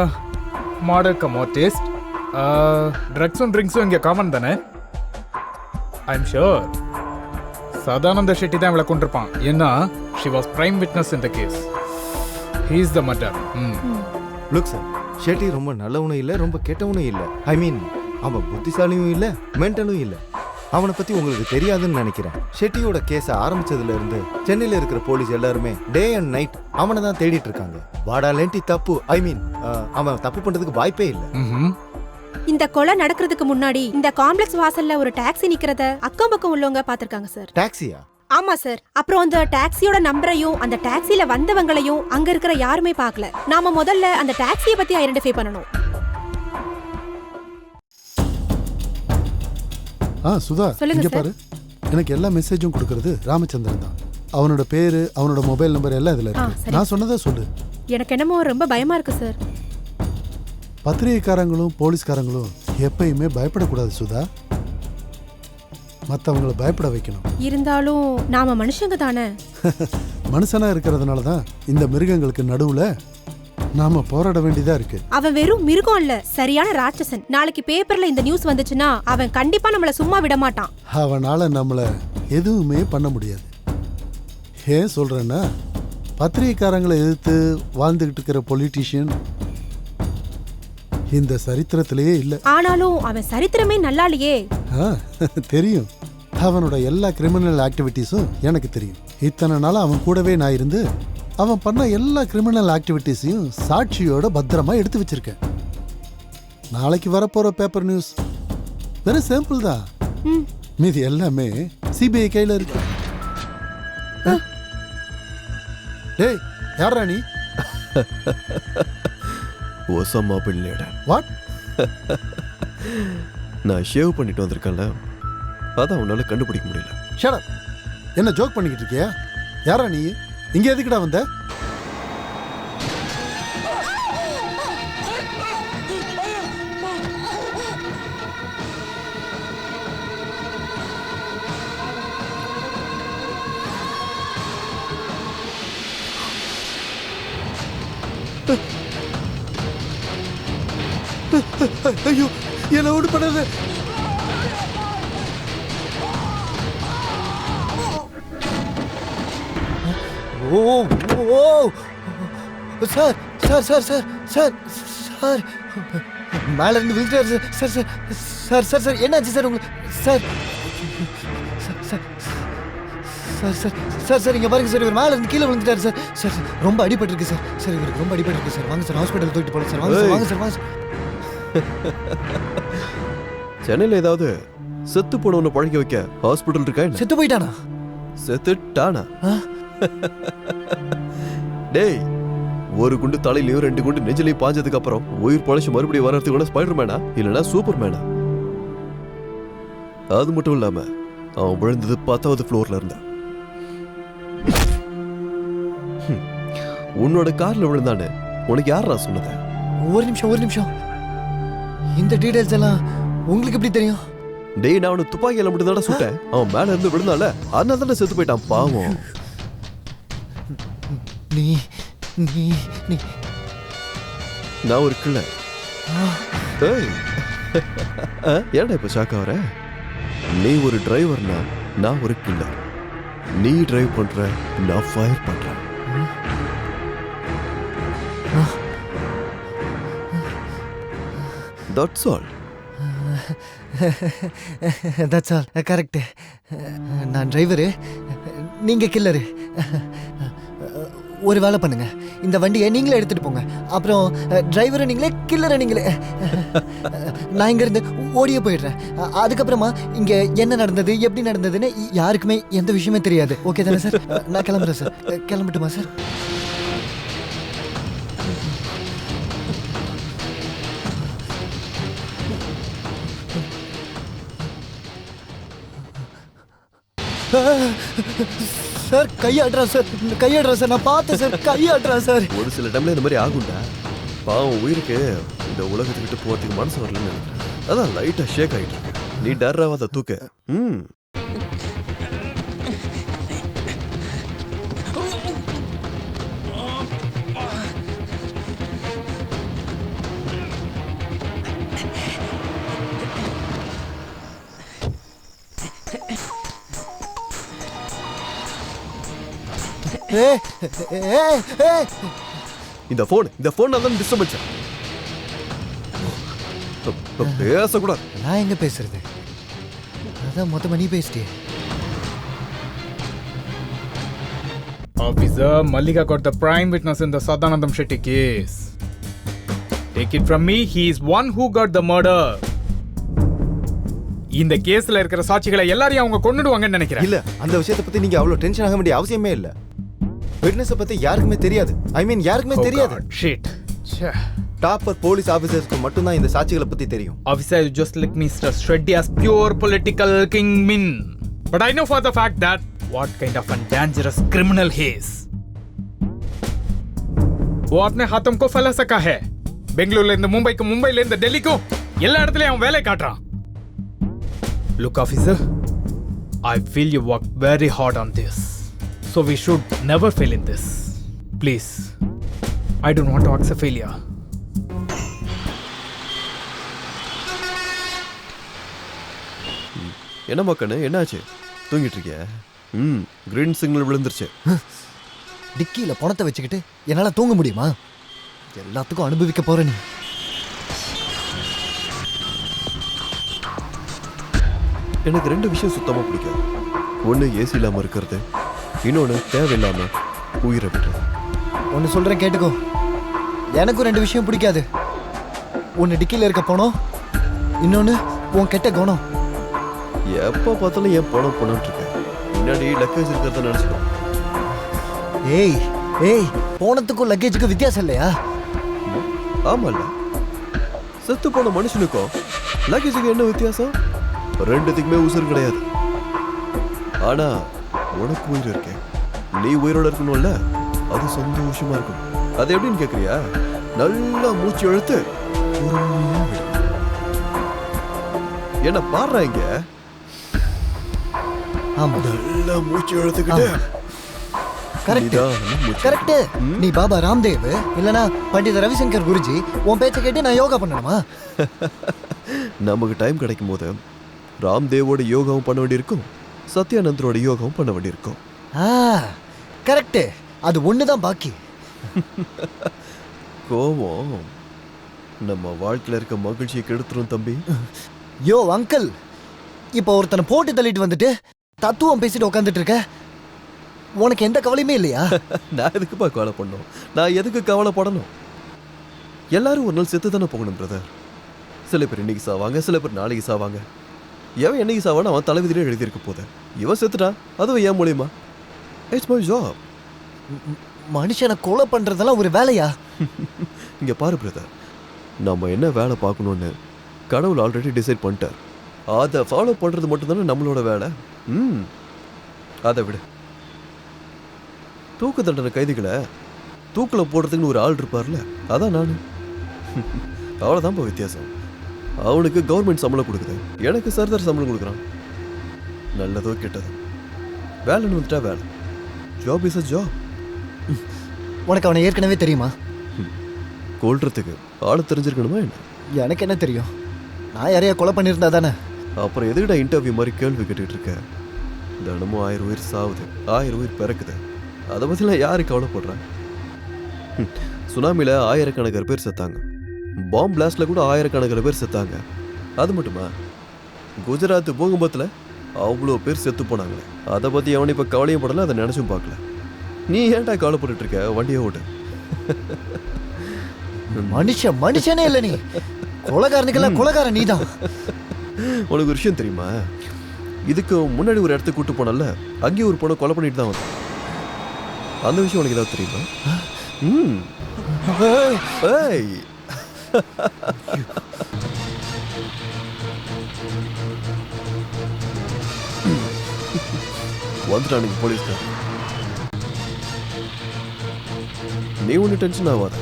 மாடல் கமோட்டிஸ்ட். ட்ரக்ஸும் ட்ரிங்க்ஸும் இங்கே காமன் தானே? ஐம் ஷுர் சதானந்த ஷெட்டி தான் இவளை கொண்டிருப்பான். ஏன்னா she was prime witness in the case. He is the murder. Look sir, Shetty ரொம்ப நல்லவனும் இல்லை, ரொம்ப கெட்டவனும் இல்லை. ஐ மீன் அவன் புத்திசாலியும் இல்லை, மென்டலும் இல்லை. அவனை பற்றி உங்களுக்கு தெரியாதுன்னு நினைக்கிறேன். ஷெட்டியோட கேஸை ஆரம்பிச்சதுல இருந்து சென்னையில் இருக்கிற போலீஸ் எல்லாருமே டே அண்ட் நைட் அவனை தான் தேடிட்டு இருக்காங்க. வாடாலேண்டி தப்பு, ஐ மீன் அவன் தப்பு பண்ணுறதுக்கு வாய்ப்பே இல்லை. இந்த கொலை நடக்கிறதுக்கு முன்னாடி இந்த காம்ப்ளெக்ஸ் வாசல்ல ஒரு டாக்ஸி நிக்கிறத அக்கம் பக்கம் உள்ளவங்க பாத்திருக்காங்க சார். டாக்ஸியா? ஆமா சார். அப்புறம் அந்த டாக்ஸியோட நம்பரையும் அந்த டாக்ஸில வந்தவங்களையும் அங்க இருக்கிற யாருமே பார்க்கல. நாம முதல்ல அந்த டாக்ஸியை பத்தி ஐடென்டிஃபை பண்ணணும். சுதா, சொல்லுங்க இங்க சார். பாரு, எனக்கு எல்லா மெசேஜும் கொடுக்கறது ராமச்சந்திரன் தான். அவனோட பேரு, அவனோட மொபைல் நம்பர் எல்லாம் இதுல இருக்கு. சரி. நான் சொன்னதா சொல்லு. எனக்கு என்னமோ ரொம்ப பயமா இருக்கு சார். பத்திரிகைக்காரங்களும் போலீஸ்காரங்களும் எப்பயுமே பயப்படக்கூடாது சுதா. மற்றவங்களை பயப்பட வைக்கணும். இருந்தாலும் நாம மனுஷங்க தானே. மனுஷனா இருக்கிறதுனால தான் இந்த மிருகங்களுக்கு நடுவுல நாம போராட வேண்டியதா இருக்கு. அவன் வெறும் மிருகம் இல்ல, சரியான ராட்சசன். நாளைக்கு பேப்பர்ல இந்த நியூஸ் வந்துச்சுன்னா அவன் கண்டிப்பா நம்மள சும்மா விட மாட்டான். அவனால நம்மள எதுவுமே பண்ண முடியாது. ஏன் சொல்றேன்னா பத்திரிகைக்காரங்களை எதிர்த்து வாழ்ந்துகிட்டு இருக்கிற பொலிட்டீஷியன் இந்த சரித்திரத்திலேயே இல்லை. ஆனாலும் அவன் சரித்திரமே நல்லா இல்லையே. தெரியும், அவனோட எல்லா கிரிமினல் ஆக்டிவிட்டீஸும் எனக்கு தெரியும். இத்தனை நாள் அவன் கூடவே நான் இருந்து அவன் பண்ண எல்லா கிரிமினல் ஆக்டிவிட்டீஸையும் சாட்சியோட பத்திரமா எடுத்து வச்சிருக்கேன். நாளைக்கு வரப்போற பேப்பர் நியூஸ் வெறும் சாம்பிள் தான். மீதி எல்லாமே சிபிஐ கையில இருக்கு. டேய், யாரா நீ? Osama bin Laden. வாட்? நான் ஷேவ் பண்ணிட்டு வந்திருக்கேன்ல, அதான் உன்னால கண்டுபிடிக்க முடியல. Shut up. என்ன ஜோக் பண்ணிக்கிட்டு இருக்கியா? யாரா நீ? இங்க எதுக்குடா வந்த? ஐயோ, என்ன ஓடு பண்ணாத. ஓ ஓ sir sir sir sir sir sir மேல இருந்து விழுந்துட்டாரு sir. Sir sir sir sir என்னாச்சு சார் உங்களுக்கு? Sir sir sir sir sir sir இங்க பாருங்க சார், இவர் மேல இருந்து கீழே விழுந்துட்டாரு சார். சார் ரொம்ப அடிபட்டிருக்கு சார். சார் இவருக்கு ரொம்ப அடிபட்டிருக்கு சார். வாங்க சார், ஹாஸ்பிட்டல் தூக்கிட்டு போகலாம் சார். வாங்க சார், வாங்க சார், வாங்க சார். சென்னையில் ஏதாவது செத்து போனவனை பழக்க வைக்க ஹாஸ்பிட்டல் இருக்கா? செத்து போயிட்டானா? செத்துட்டானா? டேய், ஒரு குண்டு தலையிலையும் 2 குண்டு நெஞ்சிலையும் பாஞ்சதுக்கு அப்புறம் உயிர் பழச்சு மறுபடியும் வர்றதுக்கு கூட ஸ்பைடர் மேனா இல்லைன்னா சூப்பர் மேனா? அது மட்டும் இல்லாம அவன் விழுந்தது 10வது ஃப்ளோர்ல இருந்தா. உன்னோட கார்ல விழுந்தானே, உனக்கு யாரா சொன்னது? ஒரு நிமிஷம். இந்த டீடைல்ஸ் எல்லாம் உங்களுக்கு எப்படி தெரியும்? டேய், நான் அவனை துப்பாக்கியில மட்டும் தானே சுட்டேன். அவன் மேல இருந்து விழுந்தால அதனால தானே செத்து போயிட்டான், பாவம். நீ நீ நீ நான் ஒரு கில்லர். ஏன்டா இப்ப ஷாக் ஆகுற? நீ ஒரு டிரைவர்னா நான் ஒரு கில்லர். நீ டிரைவ் பண்ற, நான் ஃபயர் பண்றேன். That's all. That's all. Correct. நான் டிரைவரு, நீங்க கில்லரு. ஒரு வேலை பண்ணுங்க, இந்த வண்டியை நீங்களே எடுத்துட்டு போங்க. அப்புறம் டிரைவரை நீங்களே, கில்லரை நீங்களே. நான் இங்க இருந்து ஓடியே போயிடுறேன். அதுக்கப்புறமா இங்க என்ன நடந்தது, எப்படி நடந்ததுன்னு யாருக்குமே எந்த விஷயமே தெரியாது. ஓகே தானே சார்? நான் கிளம்புறேன் சார். கிளம்பட்டுமா சார்? சார் கையாடுறா சார். நான் பார்த்தேன் சார், கையாடுறா சார். ஒரு சில டைம்ல இந்த மாதிரி ஆகும்டா. பாவம், உயிருக்கு இந்த உலகத்துக்கிட்ட போறதுக்கு மனசு வரலன்னு நினைக்கிறேன். அதான் லைட்டா ஷேக் ஆயிட்டு இருக்கு. நீ டர்ராவாத தூக்க. இந்த போன் தான் டிஸ்டர்பன்ஸ். பேசக்கூடாது. நான் எங்க பேசுறது? அதான் மொத்தமா நீ பேசிட்டே. Officer, Mallika got the prime witness in the Sadanandam Shetty case. Take it from me, he is one who got the murder. இந்த கேஸ்ல இருக்கிற சாட்சிகளை எல்லாரையும் அவங்க கொன்னுடுவாங்கன்னு நினைக்கிறேன். இல்ல, அந்த விஷயத்தை பத்தி நீங்க அவ்வளவு டென்ஷன் ஆக வேண்டிய அவசியமே இல்ல. விட்னஸ் பத்தி யாருக்குமே தெரியாது. யாருக்குமே தெரியாது. Shit. டாப்பர் போலீஸ் ஆபீசர்ஸ்க்கு மட்டும் தான் இந்த சாட்சிகளை பத்தி தெரியும். Officer, you just like Mr. Shreddy as pure political kingpin. But I know for the fact that what kind of a dangerous criminal he is. वो अपने हाथों को फैला सका है. बेंगलुरु लेंद मुंबई को, मुंबई लेंद दिल्ली को, எல்லா இடத்துலயும் அவன் வேலை காட்டுறான். Look, officer, I feel you worked very hard on this. So we should never fail in this. Please, I don't want to accept failure. என்ன மக்கனு, என்னாச்சு? தூங்கிட்டு இருக்கியா? கிரீன் சிக்னல் விழுந்துருச்சு. டிக்கியில பணத்தை வச்சுக்கிட்டு என்னால தூங்க முடியுமா? எல்லாத்துக்கும் அனுபவிக்க போற நீ. எனக்கு 2 விஷயம் சுத்தமா பிடிக்காது. ஒன்று ஏசி இல்லாம இருக்கிறது, இன்னொன்று தேவையில்லாம உயிரை விடுறது. ஒன்று சொல்றேன் கேட்டுக்கோ. எனக்கும் 2 விஷயம் பிடிக்காது. ஒன்று டிக்கியில இருக்க பணம், இன்னொன்று உன் கெட்ட குணம். எப்போ பார்த்தாலும் என் பணம் பணம்னு இருக்கேன். முன்னாடி லக்கேஜ் இருக்கிறத நினச்சிக்கோ. ஏய் ஏய், போனத்துக்கும் லக்கேஜுக்கும் வித்தியாசம் இல்லையா? ஆமால்ல, செத்து போன மனுஷனுக்கும் லக்கேஜுக்கு என்ன வித்தியாசம்? 2த்துக்குமே உசுறு கிடையாது. ஆனா உனக்கு உயிர் இருக்கேன், நீ உயிரோட இருக்கணும்ல, அது சந்தோஷமா இருக்கணும். அது எப்படின்னு கேக்குறியா? நல்லா மூச்சு இழுத்து பொறுமையா விடு. என்ன பாடுறா இங்க? ஆமா, நல்லா மூச்சு இழுத்துக்கிட்டு கரெக்ட் நிதானமா மூச்சு. கரெக்ட். நீ பாபா ராம்தேவ் இல்லனா பண்டித ரவிசங்கர் குருஜி, உன் பேச்சை கேட்டு நான் யோகா பண்ணணுமா? நமக்கு டைம் கிடைக்கும் போது ராம்தேவோட யோகாவும் பண்ண வேண்டியிருக்கும், சத்யானந்தரோட யோகாவும் பண்ண வேண்டியிருக்கும். கரெக்ட். அது ஒண்ணுதான் பாக்கி. கோவம் நம்ம வாழ்க்கையில இருக்க மகிழ்ச்சியை கெடுத்துரும் தம்பி. யோ அங்கிள், இப்போ ஒருத்தனை போட்டு தள்ளிட்டு வந்துட்டு தத்துவம் பேசிட்டு உட்காந்துட்டு இருக்க. உனக்கு எந்த கவலையுமே இல்லையா? நான் எதுக்குப்பா கவலை பண்ணணும்? நான் எதுக்கு கவலைப்படணும்? எல்லாரும் ஒரு நாள் செத்து தானே போகணும் பிரதர். சில பேர் இன்னைக்கு சாவாங்க, சில பேர் நாளைக்கு சாவாங்க. எவன் என்னைக்கு சாவான்னு அவன் தலைவிதிலே எழுதியிருக்க போத. இவன் செத்துட்டான், அதுவும் ஏன் மூலியமா? It's my job. மனுஷனை கொலை பண்றதெல்லாம் ஒரு வேலையா? இங்க பாரு பிரதர், நம்ம என்ன வேலை பார்க்கணும்னு கடவுள் ஆல்ரெடி டிசைட் பண்ணிட்டார். அதை ஃபாலோ பண்றது மட்டும் தானே நம்மளோட வேலை. அதை விட தூக்கு தண்டனை கைதிகளை தூக்கில் போடுறதுக்குன்னு ஒரு ஆள் இருப்பார்ல, அதான் நான். அவ்வளோதான்ப்பா வித்தியாசம். அவனுக்கு கவர்மெண்ட் சம்பளம் கொடுக்குது, எனக்கு சர்தார் சம்பளம் கொடுக்குறான். நல்லதோ கெட்டதோ வேலைன்னு வந்துட்டா வேலை. Job is a job. உனக்கு அவனை ஏற்கனவே தெரியுமா? கொல்றதுக்கு ஆள் தெரிஞ்சிருக்கணுமா என்ன? எனக்கு என்ன தெரியும்? நான் யாரையா கொலை பண்ணியிருந்தா தானே. அப்புறம் எதுக்கிட்ட இன்டர்வியூ மாதிரி கேள்வி கேட்டுட்டு இருக்க? தினமும் 1000 உயிர் சாவுது, 1000 உயிர் பிறக்குது. அதை பற்றிலாம் யாரு கவலைப்படுறாங்க? சுனாமியில் ஆயிரக்கணக்கான பேர் செத்தாங்க, பாம்பு பிளாஸ்டில் கூட ஆயிரக்கணக்கான பேர் செத்தாங்க. அது மட்டுமா, குஜராத் பூகம்பத்தில் அவ்வளோ பேர் செத்து போனாங்களே. அதை பற்றி அவனை இப்போ கவலையும் படலை, அதை நினச்சும் பார்க்கல. நீ ஏன்டா கவலைப்பட்டு இருக்க? வண்டியை ஓட்டு. மனுஷனே இல்லை நீ. கொலைகாரனுக்கெல்லாம் கொலைகாரன் நீதான். உனக்கு ஒரு விஷயம் தெரியுமா? இதுக்கு முன்னாடி ஒரு இடத்துக்கு கூட்டு போனல, அங்கேயும் ஒரு பொண்ணை கொலை பண்ணிட்டு தான் வந்தேன். அந்த விஷயம் உனக்கு ஏதாவது தெரியுமா? ஏய், வந்துட்டானுங்க போலீஸ்கார். நீ ஒன்றும் டென்ஷன் ஆகாத.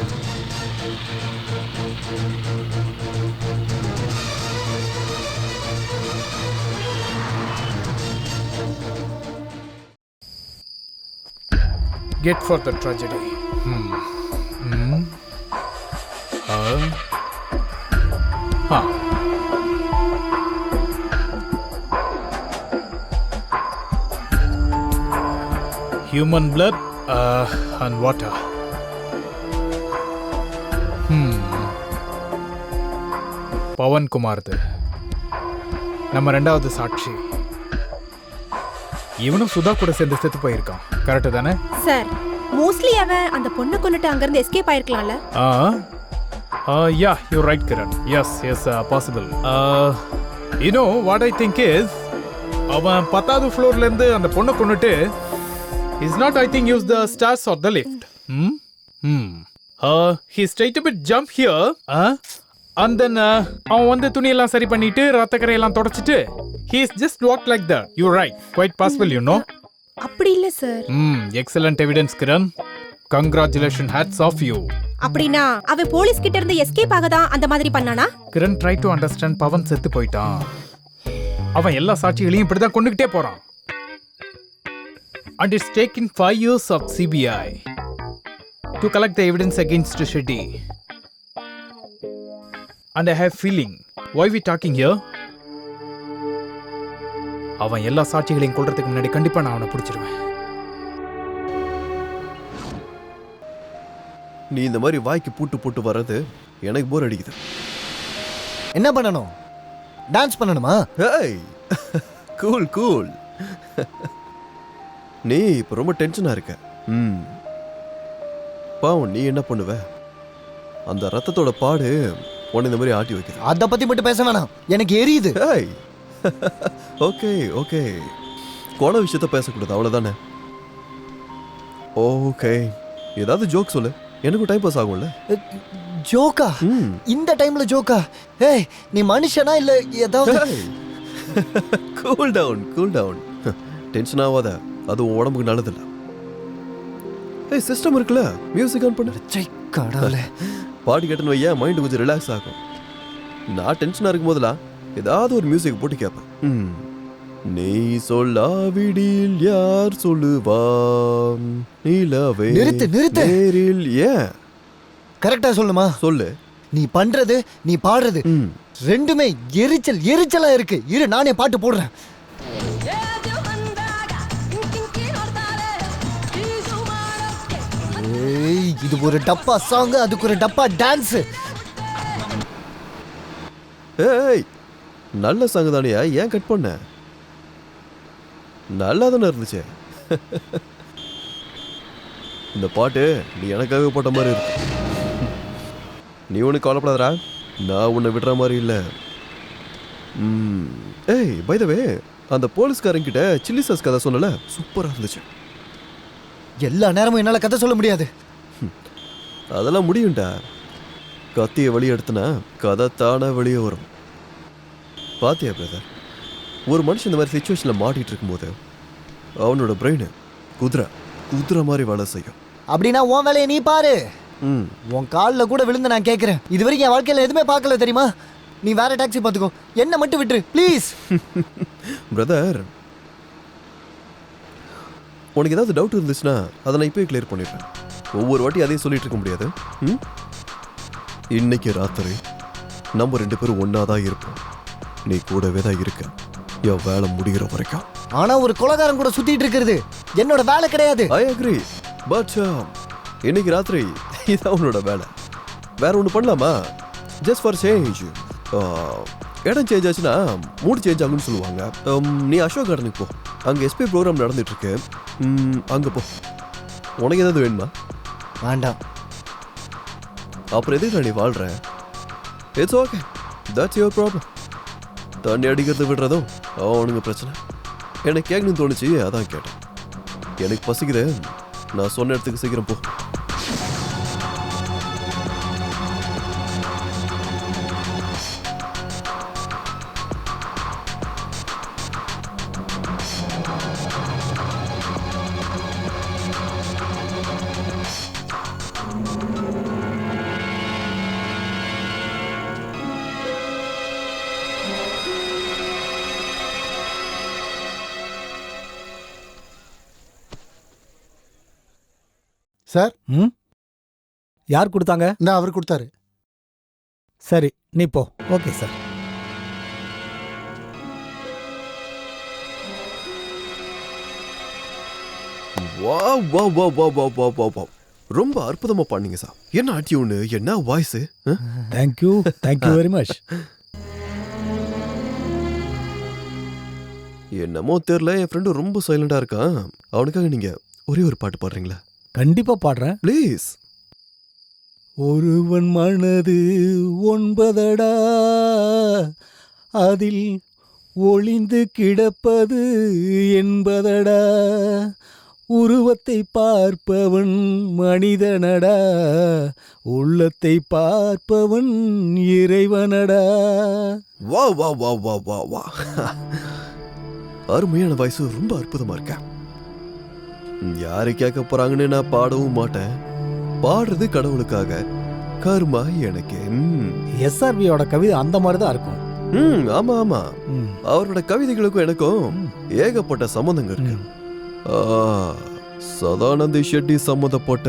Get for the tragedy. Human blood and water. Pawan Kumar நம்ம 2வது சாட்சி. இவனும் சுதா கூட சேர்ந்து செத்து போயிருக்கான், கரெக்ட் தானே? சார், மோஸ்ட்லி அவன் அந்த பொண்ணை கொண்டுட்டு அங்கிருந்து எஸ்கேப் ஆயிருக்கலாம்ல? Yeah, you right Kiran. Yes yes possible. You know what I think is, அவன் 10வது ஃப்ளோர்ல இருந்து அந்த பொண்ணை கொண்டுட்டு is not I think use the stars are the lift. he straight a bit jump here and then அவன் வந்து துணியெல்லாம் சரி பண்ணிட்டு ரத்தக்கரையெல்லாம் தொடச்சிட்டு he is just walked like that. You're right, quite possible, you know. அப்படி இல்ல சார். Excellent evidence Kiran, congratulations, hats off you. அப்படினா அவன் போலீஸ் கிட்ட இருந்து எஸ்கேப் ஆக தான் அந்த மாதிரி பண்ணானா? Kiran, try to understand. Pawan செத்து போயிட்டான், அவன் எல்லா சாட்சிகளையும் இப்படி தான் கொண்டுகிட்டே போறான். And it's taken 5 years of CBI to collect the evidence against Shetty. And I have feeling, why we talking here? அவன் எல்லா சாட்சிகளையும் கொல்றதுக்கு முன்னாடி கண்டிப்பா நான் அவனை பிடிச்சிருவேன். நீ இந்த மாதிரி வாய்க்கு பூட்டு போட்டு வர்றது எனக்கு போர் அடிக்குது. என்ன பண்ணணும்? டான்ஸ் பண்ணணுமா? Hey cool cool. நீ இப்போ ரொம்ப டென்ஷனா இருக்க. பாவம், நீ என்ன பண்ணுவ? அந்த ரத்தத்தோட பாடு உன்னை இந்த மாதிரி ஆட்டி வைக்குது. அதை பத்தி மட்டும் பேச வேணாம், எனக்கு எரியுது. ஹேய் ஓகே ஓகே, கொலை விஷயத்த பேசக்கூடாது, அவ்வளோதானே? ஓகே, ஏதாவது ஜோக் சொல்லு, எனக்கும் டைம் பாஸ் ஆகும்ல. ஜோக்கா? இந்த டைம்ல ஜோக்கா? ஏய், நீ மனுஷனா இல்ல ஏதாவது? Cool down cool down, tension ஆகாத, அது உன் உடம்புக்கு நல்லதில்ல. ஏய், சிஸ்டம் இருக்குல்ல, மியூசிக் ஆன் பண்ணு. சை கடவுளே. பாட்டு கேட்டுன்னு வையா, மைண்டு கொஞ்சம் ரிலாக்ஸ் ஆகும். நான் டென்ஷனாக இருக்கும் போதெல்லாம் ஏதாவது ஒரு மியூசிக் போட்டு கேட்பேன். நீ சொல்லாவிடில் யார் சொல்லுவான் நிலவே நிறுத்து நிறுத்து. நேரில். ஏன்? கரெக்டா சொல்லுமா? சொல்லு. நீ பண்றது நீ பாடுறது ரெண்டுமே எரிச்சலா இருக்கு. இரு, நானே பாட்டு போடுறேன். ஏய், இது ஒரு டப்பா சாங், அதுக்கு ஒரு டப்பா டான்ஸ். ஏய், நல்ல சாங் தானியா, ஏன் கட் பண்ண? நல்லா தானே இருந்துச்சு. இந்த பாட்டு நீ எனக்காக போட்ட மாதிரி இருக்கு. நீ ஒன்று கவலைப்படாதடா, நான் உன்னை விடுற மாதிரி இல்லை. ஏய், பை த வே, அந்த போலீஸ்காரங்கிட்ட சில்லி சாஸ் கதை சொன்னல, சூப்பராக இருந்துச்சு. எல்லா நேரமும் என்னால கதை சொல்ல முடியாது. அதெல்லாம் முடியும்டா. கத்தியை வெளியே எடுத்தனா கதை தானே வெளியே வரும். பாத்தியா பிரதர், ஒரு மனுஷன் இந்த மாதிரி சுச்சுவேஷனில் மாட்டிகிட்டு இருக்கும்போது அவனோட பிரெயின் குதிரை மாதிரி வேலை செய்யும். அப்படின்னா உன் வேலையை நீ பாரு. உன் காலில் கூட விழுந்து நான் கேட்குறேன். இது வரைக்கும் என் வாழ்க்கையில் எதுவுமே பார்க்கல தெரியுமா? நீ வேற டாக்ஸி பார்த்துக்கோ, என்ன மட்டும் விட்டுரு ப்ளீஸ். பிரதர், உனக்கு ஏதாவது டவுட் இருந்துச்சுன்னா அதை நான் இப்போயே கிளியர் பண்ணிடுறேன். ஒவ்வொரு வாட்டி அதையும் சொல்லிட்டு இருக்க முடியாது. இன்னைக்கு ராத்திரி நம்ம 2 பேரும் ஒன்னா தான் இருப்போம். நீ கூடவே தான் இருக்க, என் வேலை முடிகிற வரைக்கும். ஆனா ஒரு கொலைகாரன் கூட சுத்திட்டு இருக்கிறது என்னோட வேலை கிடையாது. ஐ அக்ரி, பட் இன்னைக்கு ராத்திரி இதான் உன்னோட வேலை. வேற ஒன்று பண்ணலாமா? Just for change. இடம் சேஞ்ச் ஆச்சுன்னா மூடு சேஞ்ச் ஆகுன்னு சொல்லுவாங்க. நீ அசோக் கார்டனுக்கு போ, அங்கே எஸ்பி ப்ரோக்ராம் நடந்துட்டு இருக்கு. அங்கே போ. உனக்கு ஏதாவது வேணுமா? வேண்டாம். அப்புறம் எதுக்கு நீ வாழ்ற? It's okay, that's your problem. தண்ணி அடிக்கிறது விடுறதும் அவனுங்க பிரச்சனை. எனக்கு கேட்கணும்னு தோணுச்சு, அதான் கேட்டேன். எனக்கு பசிக்குது, நான் சொன்ன இடத்துக்கு சீக்கிரம் போ. சார், யார் கொடுத்தாங்க? இந்த அவர் கொடுத்தாரு. சரி, நீ போ. Okay sir. ரொம்ப அற்புதமா பண்ணீங்க சார். என்ன ஆட்டியூன்னு, என்ன வாய்ஸ். Thank you very much. என்னமோ தெரியல, என் ஃப்ரெண்டு ரொம்ப சைலண்டா இருக்கான். அவனுக்காக நீங்க ஒரே ஒரு பாட்டு பாடுறீங்களா? கண்டிப்பா பாடுறேன். ப்ளீஸ். ஒருவன் மனது 9 அதில் ஒளிந்து கிடப்பது 80. உருவத்தை பார்ப்பவன் மனிதனடா, உள்ளத்தை பார்ப்பவன் இறைவனடா. வா வா வா வா வா வா. அருமையான வாய்ஸ், ரொம்ப அற்புதமா இருக்க. யாரு கேட்க போறாங்கன்னு நான் பாடவும் மாட்டேன். பாடுறது கடவுளுக்காக, கர்மா எனக்கு. எஸ்ஆர்பியோட கவிதை அந்த மாதிரி தான் இருக்கும். ஆமா ஆமா, அவரோட கவிதைகளுக்கும் எனக்கும் ஏகப்பட்ட சம்பந்தங்க இருக்கு. சதானந்தி ஷெட்டி சம்மந்தப்பட்ட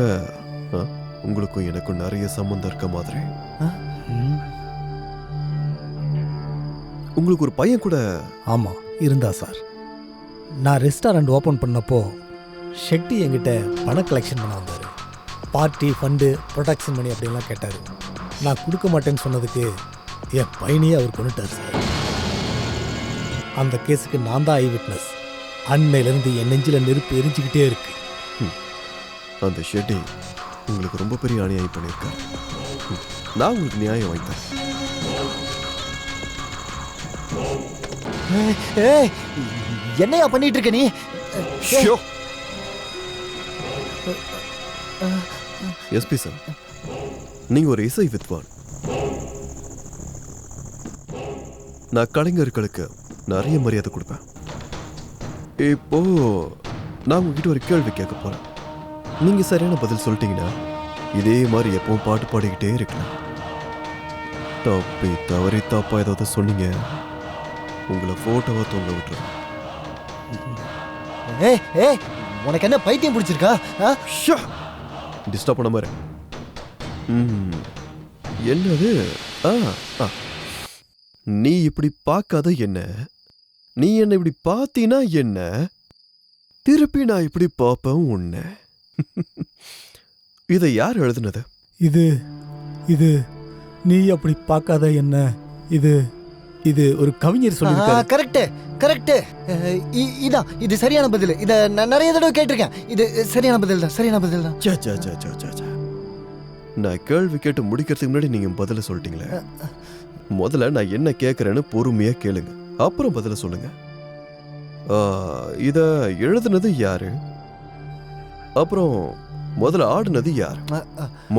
உங்களுக்கும் எனக்கும் நிறைய சம்பந்தம் இருக்க மாதிரி. உங்களுக்கு ஒரு பையன் கூட? ஆமா இருந்தா சார். நான் ரெஸ்டாரண்ட் ஓப்பன் பண்ணப்போ ஷெட்டி என்கிட்ட பணம் கலெக்ஷன் பண்ண வந்தார். பார்ட்டி ஃபண்டு ப்ரொடக்ஷன் மணி அப்படின்லாம் கேட்டார். நான் கொடுக்க மாட்டேன்னு சொன்னதுக்கு என் பையனையே அவர் கொண்டுட்டார் சார். அந்த கேஸுக்கு நான் தான் ஐ விட்னஸ். அன்னையிலேருந்து என் நெஞ்சில் நெருப்பு எரிஞ்சுக்கிட்டே இருக்கு. அந்த ஷெட்டி உங்களுக்கு ரொம்ப பெரிய அநியாயம் பண்ணியிருக்காரு. நான் உங்களுக்கு நியாயம் வாங்கித்தேன். என்னையா பண்ணிட்டு இருக்க நீ? எஸ்பி சார், நீங்க ஒரு இசை வித்வான். நான் கலைஞர்களுக்கு நிறைய மரியாதை கொடுப்பேன். இப்போ நான் உங்ககிட்ட ஒரு கேள்வி கேட்க போறேன். நீங்க சரியான பதில் சொல்லிட்டீங்கன்னா இதே மாதிரி எப்பவும் பாட்டு பாடிக்கிட்டே இருக்கலாம். தப்பி தவறி தப்பா ஏதாவது சொன்னீங்க, உங்களை போட்டோவை தொங்க விட்டுறேன். உனக்கு என்ன பைத்தியம் பிடிச்சிருக்கா? டிஸ்டர்ப் பண்ண மாதிரி. என்னது? நீ இப்படி பார்க்காத என்ன, நீ என்ன இப்படி பார்த்தீனா என்ன, திருப்பி நான் இப்படி பார்ப்பேன் உன்னை. இதை யார் எழுதுனது? இது இது நீ அப்படி பார்க்காத என்ன, இது இது ஒரு கவிஞர் சொல்லியிருக்காரு. Correct correct. இதான் இது சரியான பதில். இதை நான் நிறைய தடவை கேட்டிருக்கேன். இது சரியான பதில் தான், சரியான பதில் தான். நான் கேள்வி கேட்டு முடிக்கிறதுக்கு முன்னாடி நீங்க பதில சொல்லிட்டீங்களே. முதல்ல நான் என்ன கேட்கறேன்னு பொறுமையா கேளுங்க, அப்புறம் பதில சொல்லுங்க. இத எழுதுனது யாரு? அப்புறம் முதல்ல ஆடுனது யாரு?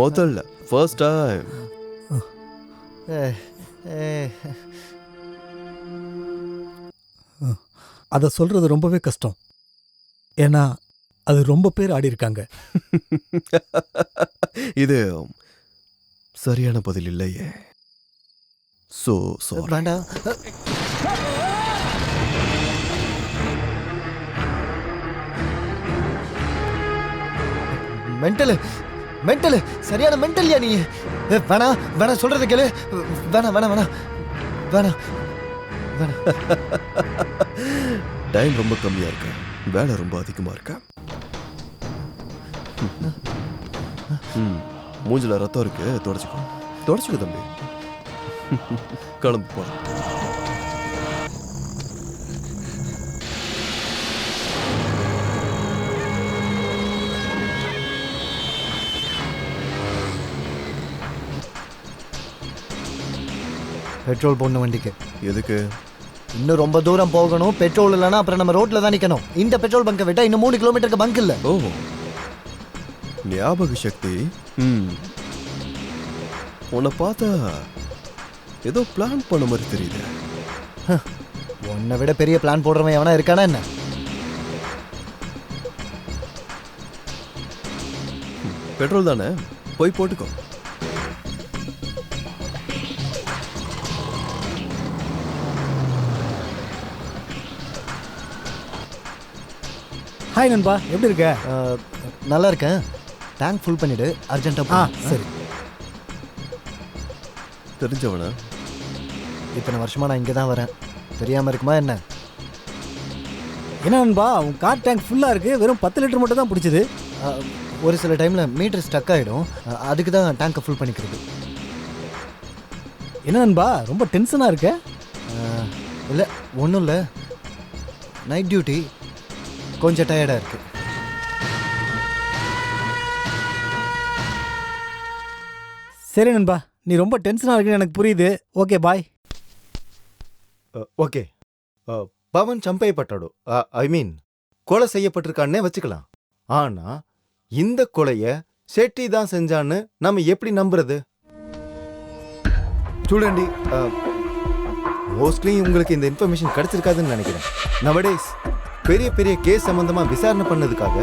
முதல்ல ஃபர்ஸ்ட் டைம். அதை சொல்றது ரொம்பவே கஷ்டம். ஏன்னா அது ரொம்ப பேர் ஆடி இருக்காங்க. இது சரியான பதில் இல்லையே. சோ வேண்டாம். மென்டல் மென்டல் சரியான மென்டல்யா நீ. வேணாம் வேணாம் சொல்றத கேளு. வேணாம் வேணாம் வேணாம் வேணாம் வேணாம். டைம் ரொம்ப கம்மியா இருக்கு, வேலை ரொம்ப அதிகமா இருக்கா. மூஞ்சில ரத்தம் இருக்கு, தொடச்சுக்கோ தம்பி. கிளம்பு போலாம். பெட்ரோல் போடணும் வண்டிக்கு. எதுக்கு? இன்னும் ரொம்ப தூரம் போகணும். பெட்ரோல் இல்லைன்னா அப்புறம் நம்ம ரோட்ல தான் நிக்கணும். இந்த பெட்ரோல் பங்கை விட்டா இன்னும் 3 கிலோமீட்டருக்கு பங்க் இல்ல. ஓ, ஞாபக சக்தி. உன்னை பார்த்தா ஏதோ பிளான் பண்ண மாதிரி தெரியுது. உன்னை விட பெரிய பிளான் போடுறவன் எவனா இருக்கானா என்ன? பெட்ரோல் தானே, போய் போட்டுக்கோ. ஹாய் நண்பா, எப்படி இருக்க? நல்லா இருக்கேன். டேங்க் ஃபுல் பண்ணிடு அர்ஜென்ட்டா. சரி. தெரிஞ்சவனா? இத்தனை வருஷமா நான் இங்கே தான் வரேன், தெரியாம இருக்குமா என்ன? என்ன நண்பா, உன் கார் டேங்க் ஃபுல்லாக இருக்கு, வெறும் 10 லிட்டர் மட்டும் தான் பிடிச்சது. ஒரு சில டைமில் மீட்டர் ஸ்டக் ஆகிடும், அதுக்கு தான் டேங்கை ஃபுல் பண்ணிக்கிறது. என்ன நண்பா, ரொம்ப டென்ஷனாக இருக்க? இல்லை ஒன்றும் இல்லை, நைட் டியூட்டி கொஞ்சம் டயர்டாக இருக்கு. சரி நண்பா, நீ ரொம்ப டென்ஷனாக இருக்குன்னு எனக்கு புரியுது. Okay bye. ஓகே. பவன் சம்பையப்பட்டாடு, ஐ மீன் கொலை செய்யப்பட்டிருக்கான்னே வச்சுக்கலாம். ஆனா இந்த கொலைய ஷெட்டி தான் செஞ்சான்னு நம்ம எப்படி நம்புறது? ஸ்டூடெண்டி, மோஸ்ட்லி உங்களுக்கு இந்த இன்ஃபர்மேஷன் கிடைச்சிருக்காதுன்னு நினைக்கிறேன். நவடேஸ் பெரிய பெரிய கேஸ் சம்பந்தமா விசாரணை பண்ணதுக்காக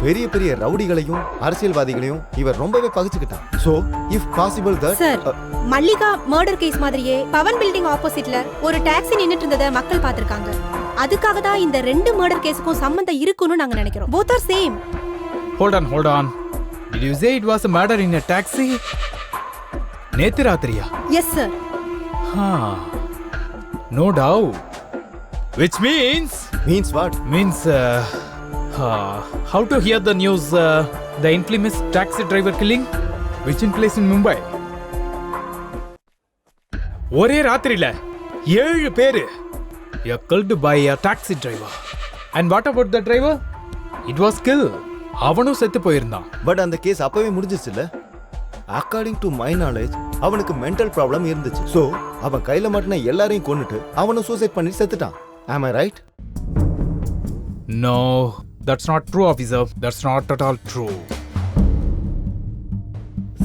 பெரிய பெரிய ரவுடிகளையும் அரசியல்வாதிகளையும் இவர் ரொம்பவே பகிச்சுக்கிட்டான். So if possible that sir, Mallika murder case மாதிரியே பவன் பில்டிங் ஆப்போசிட்ல ஒரு டாக்ஸி நின்னுட்டு இருந்ததை மக்கள் பார்த்திருக்காங்க. அதுக்காக தான் இந்த 2 மர்டர் கேஸுக்கும் சம்பந்தம் இருக்குன்னு நாங்க நினைக்கிறோம். both are same. hold on. Did you say it was a murder in a taxi? நேத்து ராத்திரியா? Yes sir. No doubt. which means means what? how to hear the news, the infamous taxi driver killing which in place in Mumbai. ஒரே ராத்திரியில 7 பேரு killed by a taxi driver. And what about the driver? It was killed. அவனும் செத்து போயிருந்தான். But அந்த case அப்பவே முடிஞ்சிச்சுல. According to my knowledge அவனுக்கு mental problem இருந்துச்சு. ஸோ அவன் கையில மாட்டின எல்லாரையும் கொன்னுட்டு அவனும் சூசைட் பண்ணி செத்துட்டான். Am I right? No, that's not true, officer. That's not at all true.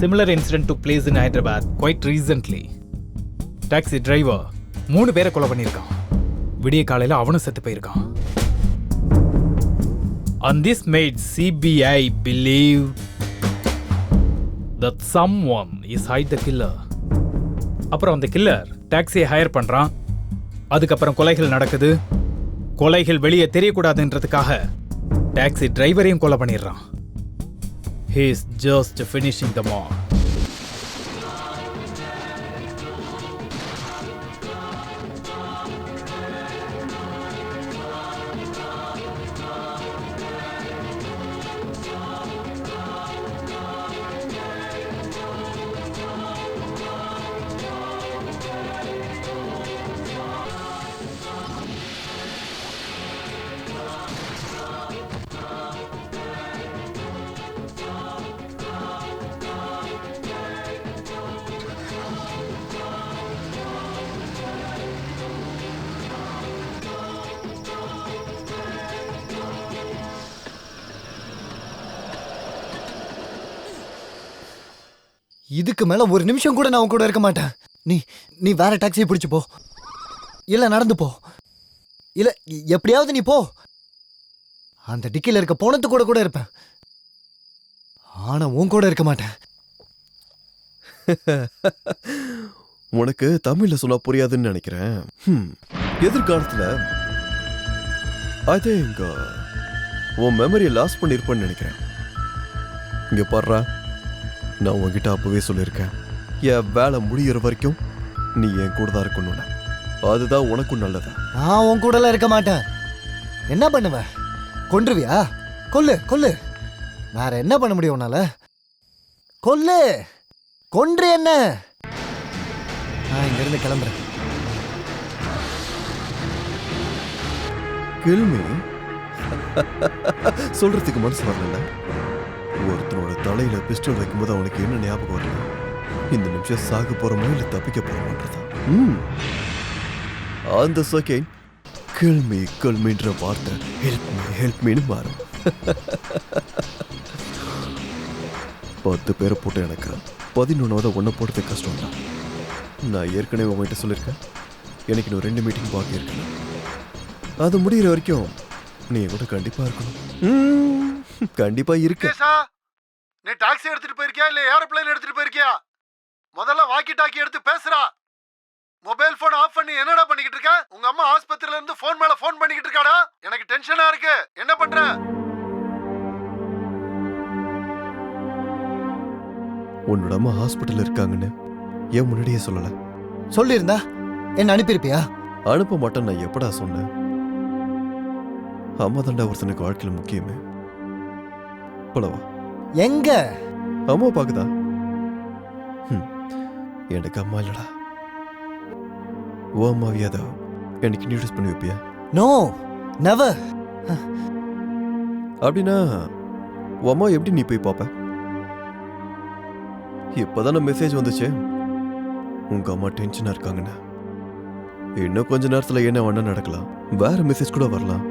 Similar incident took place in Hyderabad quite recently. Taxi driver 3 பேரை கொலை பண்ணியிருக்கான். விடிய காலையில அவனும் செத்து போயிருக்கான். And this made CBI believe that someone is hide the killer. அப்புறம் அந்த கில்லர் டாக்ஸியை ஹையர் பண்றான். அதுக்கப்புறம் கொலைகள் நடக்குது. கொலைகள் வெளியே தெரியக்கூடாதுன்றதுக்காக டாக்ஸி டிரைவரையும் கொலை பண்ணிடுறான். He is just finishing the mob. இதுக்கு மேல ஒரு நிமிஷம் கூட நான் உன் கூட இருக்க மாட்டேன். நீ வேற டாக்ஸியை பிடிச்சு போ, இல்ல நடந்து போ, இல்ல எப்படியாவது நீ போ. அந்த டிக்கில இருக்க போனது கூட இருப்பேன், ஆனா உன் கூட இருக்க மாட்டேன். உனக்கு தமிழ்ல சொன்னா புரியாதுன்னு நினைக்கிறேன். எதிர்காலத்துல ஐ திங்க் உன் மெமரியை லாஸ் பண்ணிருப்பேன்னு நினைக்கிறேன். இங்க பாடுறா, நான் உன்கிட்ட அப்பவே சொல்லியிருக்கேன், என் வேலை முடிகிற வரைக்கும் நீ என் கூட தான் இருக்கணும்னு. அதுதான் உனக்கும் நல்லது. நான் உன் கூடலாம் இருக்க மாட்டேன். என்ன பண்ணுவ? கொன்றுவியா? கொல்லு கொல்லு. வேற என்ன பண்ண முடியும் உன்னால? கொல்லு, கொன்று என்ன? நான் இங்க இருந்து கிளம்புறேன். கேள்வி சொல்றதுக்கு மனசு வரல. ஒருத்தனோட தலையில பிஸ்டல் வைக்கும்போது அவனுக்கு என்ன ஞாபகம் வரல? இந்த நிமிஷம் சாக போறோமோ இல்ல தப்பிக்க போறோமன்றதா. அந்த செகண்ட் கேள்மின்ற வார்த்தை ஹெல்ப் மீன்னு மாறும். 10 பேரை போட்டு எனக்கு 11வது ஒன்றை போடுறது கஷ்டம் தான். நான் ஏற்கனவே உங்ககிட்ட சொல்லியிருக்கேன், எனக்கு இன்னும் 2 மீட்டிங் பாக்கி இருக்கணும். அது முடிகிற வரைக்கும் நீ கூட கண்டிப்பா இருக்கணும். கண்டிப்பா இருக்கு. நீ டாக்ஸி எடுத்துட்டு போயிருக்கியா இல்ல ஏரோப்ளேன் எடுத்துட்டு போயிருக்கியா? முதல்ல வாக்கி டாக்கி எடுத்து பேசுறா. மொபைல் போன் ஆஃப் பண்ணி என்னடா பண்ணிக்கிட்டு இருக்க? உங்க அம்மா ஆஸ்பத்திரியில இருந்து போன் மேல போன் பண்ணிக்கிட்டு இருக்காடா. எனக்கு டென்ஷனா இருக்கு. என்ன பண்ற? உன்னோட அம்மா ஹாஸ்பிட்டல் இருக்காங்கன்னு ஏன் முன்னாடியே சொல்லல? சொல்லியிருந்தா என்ன அனுப்பியிருப்பியா? அனுப்ப மாட்டேன் நான் எப்படா சொன்னேன்? அம்மா தாண்டா ஒருத்தனுக்கு வாழ்க்கையில் முக்கியமே. போலவா? எங்க அம்மா பாக்குதா? எனக்கு அம்மா இல்லடா. ஓ அம்மாவியாதா எனக்கு இன்ட்ரோடியூஸ் பண்ணி வைப்பியா? No, never. அப்படின்னா உன் அம்மா எப்படி நீ போய் பாப்ப? இப்பதான மெசேஜ் வந்துச்சு உங்க அம்மா டென்ஷனா இருக்காங்கன்னு. இன்னும் கொஞ்ச நேரத்துல என்ன வேணா நடக்கலாம். வேற மெசேஜ் கூட வரலாம்.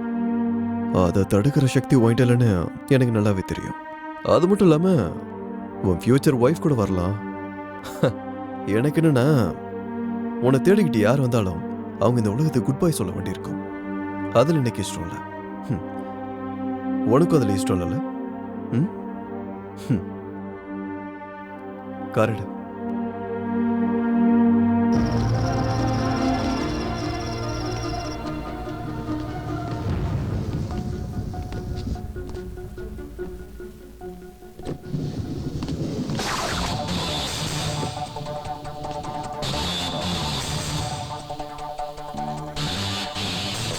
அதை தடுக்கிற சக்தி வாங்கிட்டு இல்லைன்னு எனக்கு நல்லாவே தெரியும். அது மட்டும் இல்லாம உன் ஃபியூச்சர் ஒய்ஃப் கூட வரலாம். எனக்கு என்னன்னா, உன்னை தேடிக்கிட்டு யார் வந்தாலும் அவங்க இந்த உலகத்துக்கு குட் பை சொல்ல வேண்டியிருக்கும். அதில் எனக்கு இஷ்டம் இல்லை. உனக்கும் அதில் இஷ்டம் இல்லைல்ல? காரிடு.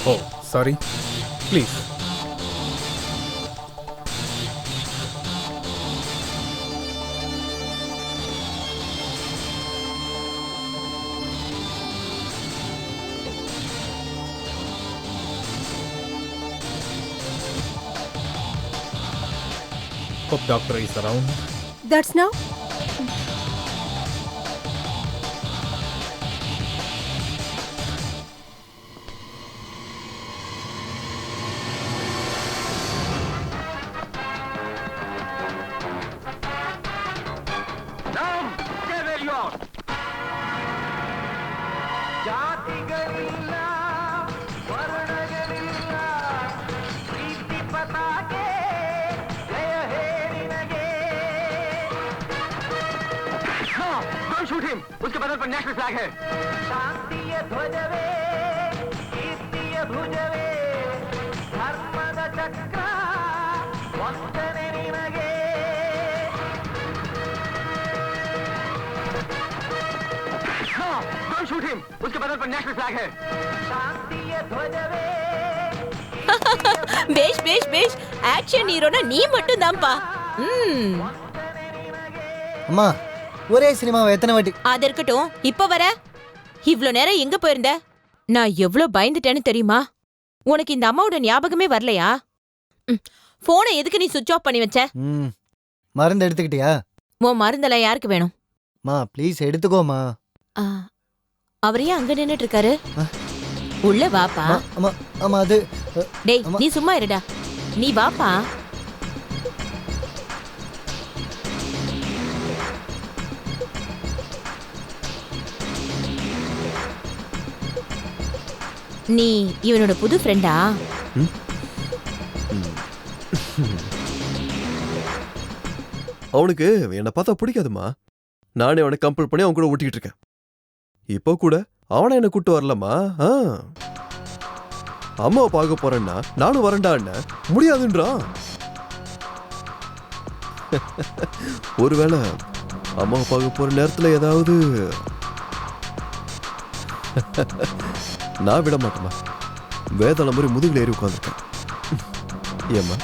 ஓ, sorry please. Hope doctor is around. That's now. Shoot him, उसके बदन पर नेशनल फ्लैग है. शांतिय ध्वजवे, कीर्तिय भुजवे, धर्मद चक्र वंदने निनगे. हाँ, डोंट शूट हिम, उसके बदन पर नेशनल फ्लैग है. शांतिय ध्वजवे. பேஷ் பேஷ் பேஷ் ஆக்ஷன் ஹீரோனா நீ மட்டும் தான்ப்பா. அம்மா ஒரே சினிமாவை எத்தனை வாட்டி? அது இருக்கட்டும், இப்ப வர இவ்ளோ நேரம் எங்க போயிருந்த? நான் எவ்ளோ பயந்துட்டேன்னு தெரியுமா? உனக்கு இந்த அம்மாவோட ஞாபகமே வரலையா? போனை எதுக்கு நீ சுவிட்ச் ஆஃப் பண்ணி வச்ச? மருந்து எடுத்துக்கிட்டியா? உன் மருந்தெல்லாம் யாருக்கு வேணும்? மா ப்ளீஸ் எடுத்துக்கோமா. அவரையே அங்க நின்னுட்டு இருக்காரு. உள்ள வாப்பா. அம்மா அம்மா அது டேய் நீ சும்மா இருடா. நீ வாப்பா. நீ இவனோட புது ஃப்ரெண்டா? அவனுக்கு என்னை பார்த்தா பிடிக்காதுமா. நானே அவனை கம்பல் பண்ணி அவன் கூட ஓட்டிக்கிட்டு இருக்கேன். இப்போ கூட அவனை என்ன கூட்டு வரலம்மா. அம்மாவை பார்க்க போறேன்னா நானும் வரேன்டா. முடியாதுன்றான். ஒருவேளை அம்மாவை பார்க்க போற நேரத்துல ஏதாவது நான் விட மாட்டேமா. வேதாள மாதிரி முதுகுல ஏறி உட்காந்துருக்கேன். ஏம்மா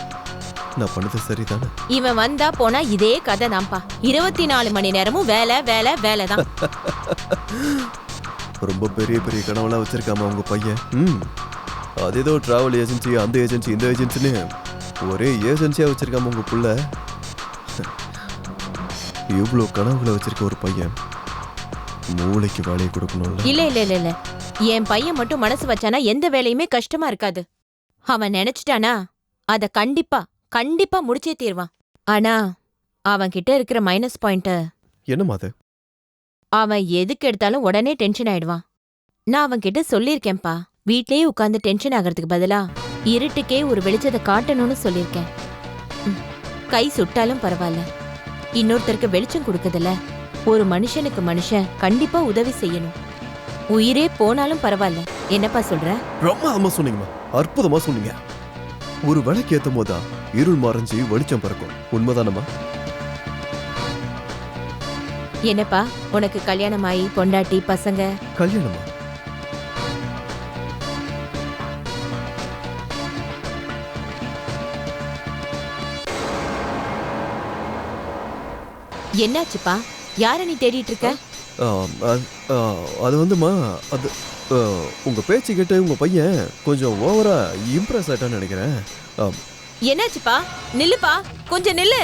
நான் பண்ணது சரிதானே? இவன் வந்தா போனா இதே கதை தான்ப்பா. 24 மணி நேரமும் வேலை வேலை வேலை தான். ரொம்ப பெரிய பெரிய கனவுலாம் வச்சிருக்காமா உங்க பையன். அது ஏதோ டிராவல் ஏஜென்சி, அந்த ஏஜென்சி, இந்த ஏஜென்சின்னு ஒரே ஏஜென்சியா வச்சிருக்காம உங்க புள்ள. இவ்வளோ கனவுகளை வச்சிருக்க ஒரு பையன் மூளைக்கு வேலையை கொடுக்கணும்ல. இல்ல இல்ல இல்ல இல்ல, என் பையன் மட்டும் மனசு வச்சானா எந்த வேலையுமே கஷ்டமா இருக்காது. அவன் நினைச்சிட்டானா அத கண்டிப்பா கண்டிப்பா முடிச்சே தீர்வான். ஆனா அவன் கிட்ட இருக்கிற மைனஸ் பாயிண்ட் என்னமா அது? அவன் எதுக்கு எடுத்தாலும் உடனே டென்ஷன் ஆயிடுவான். நான் அவன் கிட்ட சொல்லியிருக்கேன்பா, வீட்லயே உட்கார்ந்து டென்ஷன் ஆகிறதுக்கு பதிலா இருட்டுக்கே ஒரு வெளிச்சத்தை காட்டணும்னு சொல்லியிருக்கேன். கை சுட்டாலும் பரவாயில்ல, இன்னொருத்தருக்கு வெளிச்சம் கொடுக்குதுல. ஒரு மனுஷனுக்கு மனுஷன் கண்டிப்பா உதவி செய்யணும். உயிரே போனாலும் பரவாயில்ல. என்னப்பா சொல்ற? பிரமாதமா சொன்னீங்கம்மா, அற்புதமா சொன்னீங்க. ஒரு விளக்கு ஏத்தும் போதா இருள் மறைஞ்சு வெளிச்சம் பறக்கும். உண்மைதானம்மா? என்னப்பா உனக்கு கல்யாணமாயி பொண்டாட்டி பசங்க? கல்யாணமா? என்னாச்சுப்பா? யார நீ தேடிட்டு இருக்க? அது வந்துமா, அது உங்க பேச்சு கேட்டு உங்க பையன் கொஞ்சம் ஓவரா இம்ப்ரெஸ் ஆயிட்டான்னு நினைக்கிறேன். என்னாச்சுப்பா? நில்லுப்பா, கொஞ்சம் நில்லு.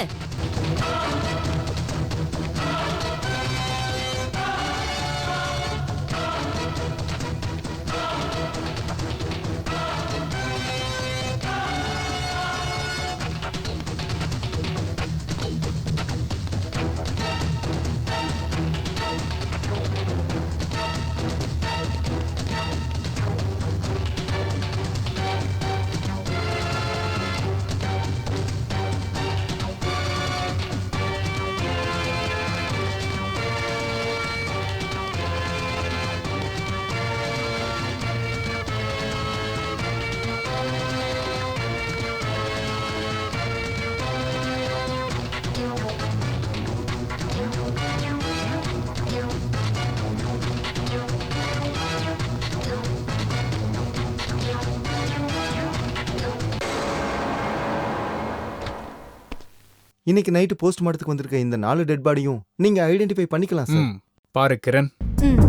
இன்னைக்கு நைட்டு போஸ்ட்மார்ட்டத்துக்கு வந்திருக்க இந்த 4 டெட் பாடியும் நீங்க ஐடென்டிஃபை பண்ணிக்கலாம் சார். பாரு கிரண், ம்.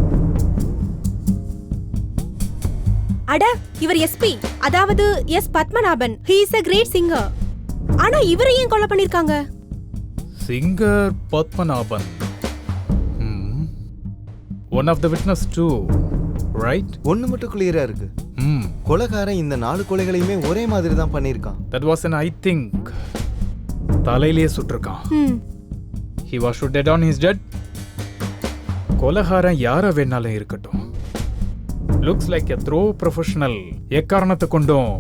அட இவர் எஸ்பி, அதாவது S Padmanabhan. He is a great singer. ஆனா இவரை ஏன் கொலை பண்ணிருக்காங்க? Singer Padmanabhan. One of the witness too, right? ஒண்ணு மட்டும் கிளியரா இருக்கு. கொலைகாரன் இந்த 4 கொலைகளையுமே ஒரே மாதிரி தான் பண்ணிருக்கான். That was an I think. தலையிலேயே சுட்டிருக்கான். He was shot dead on his dead. கொலைகாரன் யார வேணாலும் இருக்கட்டும். Looks like a throw professional. எக்காரணத்தை கொண்டும்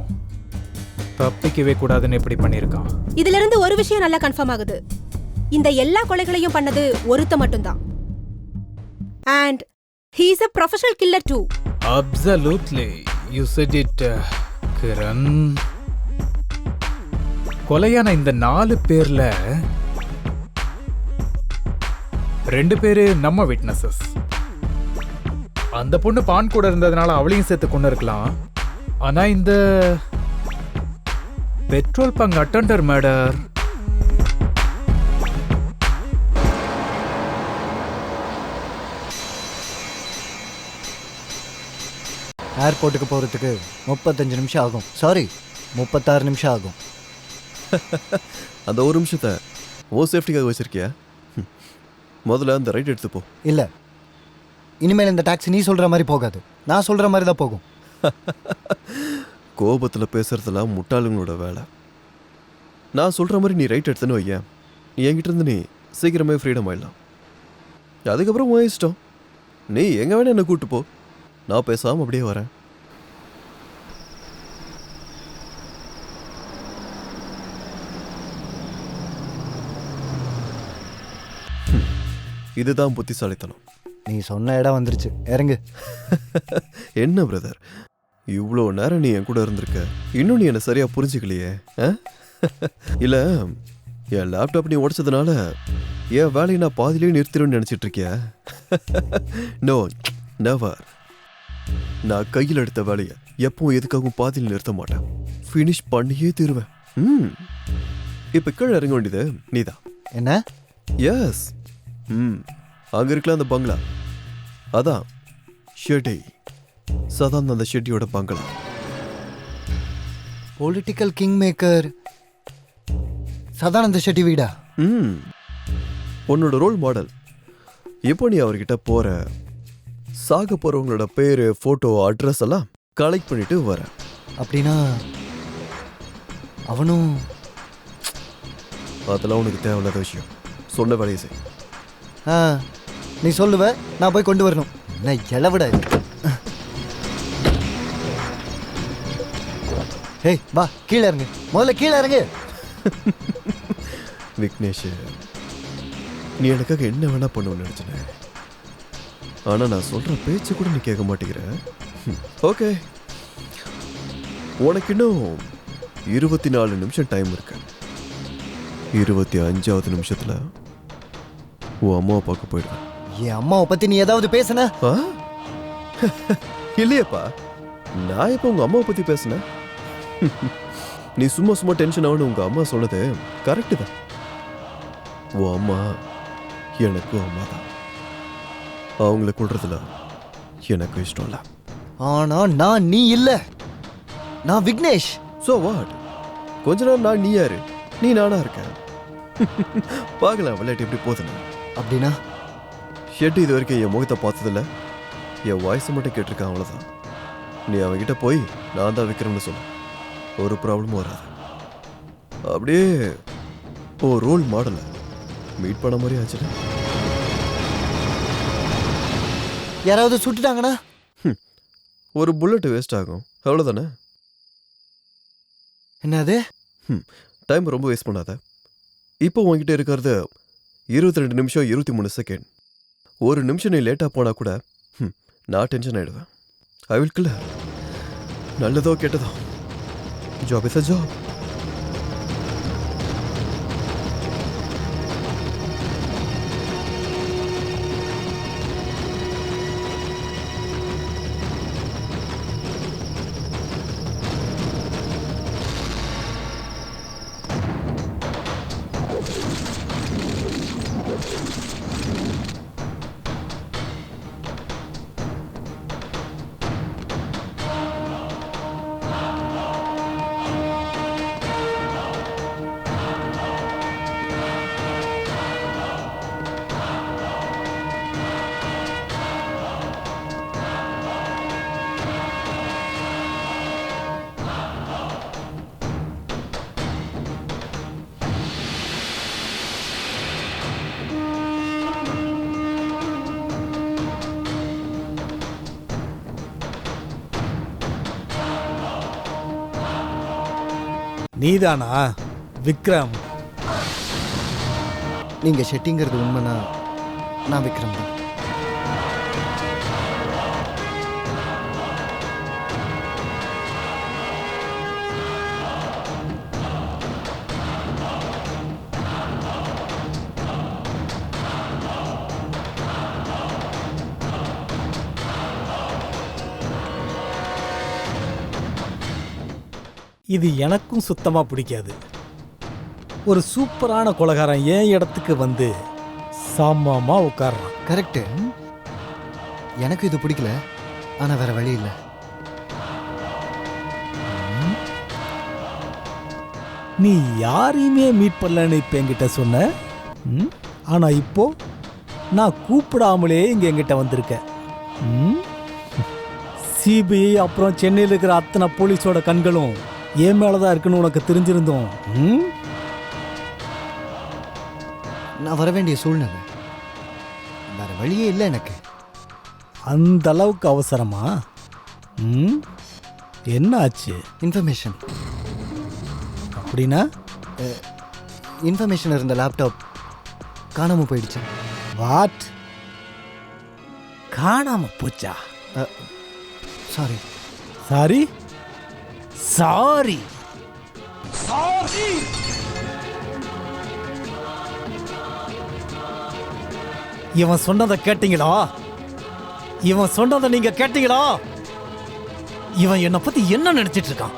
தப்பிக்கவே கூடாதுன்னு எப்படி பண்ணிருக்கான். இதுல இருந்து ஒரு விஷயம் நல்லா கன்ஃபார்ம் ஆகுது. இந்த எல்லா கொலைகளையும் பண்ணது ஒருத்த மட்டும்தான். And he is a professional killer too. Absolutely. You said it, Kiran. கொலையான இந்த 4 பேர்ல 2 பேரு நம்ம விட்னஸஸ். அந்த பொண்ணு பான் கூட இருந்ததுனால அவளையும் சேர்த்து கொண்டு இருக்கலாம். ஆனா இந்த பெட்ரோல் பங்க் அட்டெண்டர் மர்டர் ஏர்போர்ட்டுக்கு போகிறதுக்கு 35 நிமிஷம் ஆகும். சாரி, 36 நிமிஷம் ஆகும். அந்த ஒரு நிமிஷத்தை ஓ சேஃப்டிக்காக வச்சிருக்கியா? முதல்ல அந்த ரைட் எடுத்து போ. இல்லை, இனிமேல் இந்த டாக்ஸி நீ சொல்கிற மாதிரி போகாது, நான் சொல்கிற மாதிரி தான் போகும். கோபத்தில் பேசுறதுலாம் முட்டாளுங்களோட வேலை. நான் சொல்கிற மாதிரி நீ ரைட் எடுத்துன்னு வையேன், என்கிட்ட இருந்து நீ சீக்கிரமே ஃப்ரீடம் ஆயிடலாம். அதுக்கப்புறம் உன் இஷ்டம், நீ எங்கே வேணா என்னை கூப்பிட்டு போ, நான் பேசாமல் அப்படியே வரேன். இதுதான் புத்திசாலித்தனம். நீ சொன்ன இடம் வந்துருச்சு, இறங்கு. என்ன பிரதர், இவ்வளோ நேரம் நீ என் கூட இருந்திருக்க, இன்னும் நீ என்னை சரியாக புரிஞ்சுக்கலையே? இல்லை, என் லேப்டாப் நீ உடைச்சதுனால என் வேலையை நான் பாதிலேயே நிறுத்திடுன்னு நினச்சிட்டு இருக்கியா? No, never. நான் கையில் எடுத்த வேலையை எப்பவும் எதுக்காகவும் பாதியில் நிறுத்த மாட்டேன், ஃபினிஷ் பண்ணியே தீருவேன். இப்போ கீழே இறங்க வேண்டியது நீதான். என்ன? எஸ். அங்கே இருக்கலாம் அந்த பங்களா, அதான் ஷெட்டி, சதானந்த ஷெட்டியோட பங்களா. Political king maker Sadananda Shetty வீடா? உன்னோட ரோல் மாடல். இப்போ நீ அவர்கிட்ட போற, சாக போறவங்களோட பேரு, போட்டோ, அட்ரஸ் எல்லாம் கலெக்ட் பண்ணிட்டு வர. அப்படின்னா அவனும்? அதெல்லாம் உனக்கு தேவையில்லாத விஷயம். சொன்ன வேலையை செய். நீ சொல்லுவ, நான் போய் கொண்டு வரணும். என்ன இளவிட. ஏய் வா, கீழே இறங்கு, முதல்ல கீழே இறங்கு. விக்னேஷ், நீ எனக்காக என்ன வேணா பண்ணுவேன்னு நினைச்சேன், ஆனா நான் சொல்ற பேச்சு கூட நீ கேட்க மாட்டேங்கிற. ஓகே, உனக்கு இன்னும் 24 நிமிஷம் டைம் இருக்கு. 25வது நிமிஷத்துல உன் அம்மாவை பார்க்க போயிடுவேன். என் அம்மாவை பத்தி நீ ஏதாவது பேசுன? இல்லையப்பா, நான் இப்போ உங்க அம்மாவை பத்தி பேசுனேன். நீ சும்மா சும்மா டென்ஷன் ஆகணும். உங்க அம்மா சொன்னது கரெக்டு தான். உன் அம்மா எனக்கு அம்மா தான். அவங்கள கொள்றதுல எனக்கு இஷ்டம் இல்லை. ஆனா நான் நீ இல்ல, நான் விக்னேஷ். So what? கொஞ்ச நேரம் நான் நீ யாரு, நீ நானா இருக்கேன். பார்க்கலாம் விளையாட்டு எப்படி போதுன்னு. அப்படின்னா ஷெட்டி இது வரைக்கும் என் முகத்தை பார்த்ததில்ல, என் வாய்ஸை மட்டும் கேட்டிருக்கேன், அவ்வளோதான். நீ அவன்கிட்ட போய் நான் தான் விற்கிறேன்னு சொல்ல, ஒரு ப்ராப்ளமும் வராது. அப்படியே ஓ ரோல் மாடலை மீட் பண்ண மாதிரி ஆச்சுன்னா. யாராவது சுட்டுட்டாங்கன்னா ஒரு புல்லட் வேஸ்ட் ஆகும், அவ்வளோதானே. என்னது? டைம் ரொம்ப வேஸ்ட் பண்ணாத. இப்போ உங்ககிட்ட இருக்கிறது 22 நிமிஷம் 23 செகண்ட். ஒரு நிமிஷம் நீ லேட்டாக போனால் கூட நான் டென்ஷன் ஆகிடுவேன். I will kill. நல்லதோ கெட்டதோ, ஜாப் இஸ் அ ஜாப். நீதானா விக்ரம்? நீங்க ஷெட்டிங்கிறது உண்மைனா நான் விக்ரம் தான். இது எனக்கும் சுத்தமா பிடிக்காது. ஒரு சூப்பரான கொலைகாரன் என் இடத்துக்கு வந்து சமமா உட்கார்றான். கரெக்டு. எனக்கு இது பிடிக்கல, ஆனா வேற வழி இல்லை. நீ யாரையுமே மீட் பண்ணலன்னு இப்ப என்கிட்ட சொன்ன. ஆனா இப்போ நான் கூப்பிடாமலே இங்க என்கிட்ட வந்திருக்க. சிபிஐ அப்புறம் சென்னையில் இருக்கிற அத்தனை போலீஸோட கண்களும் என் மேலதான் இருக்குன்னு உனக்கு தெரிஞ்சிருந்தோம். நான் வர வேண்டிய சூழ்நிலை, வேற வழியே இல்லை எனக்கு. அந்த அளவுக்கு அவசரமா? என்ன ஆச்சு? இன்ஃபர்மேஷன். அப்படின்னா? இன்ஃபர்மேஷன் இருந்த லேப்டாப் காணாம போயிடுச்சு. வாட்? காணாம போச்சா? சாரி. Sorry sorry sorry. இவன் சொன்னதை கேட்டீங்களா? இவன் சொன்னதை நீங்க கேட்டீங்களா? இவன் என்னை பத்தி என்ன நினைச்சிட்டு இருக்கான்?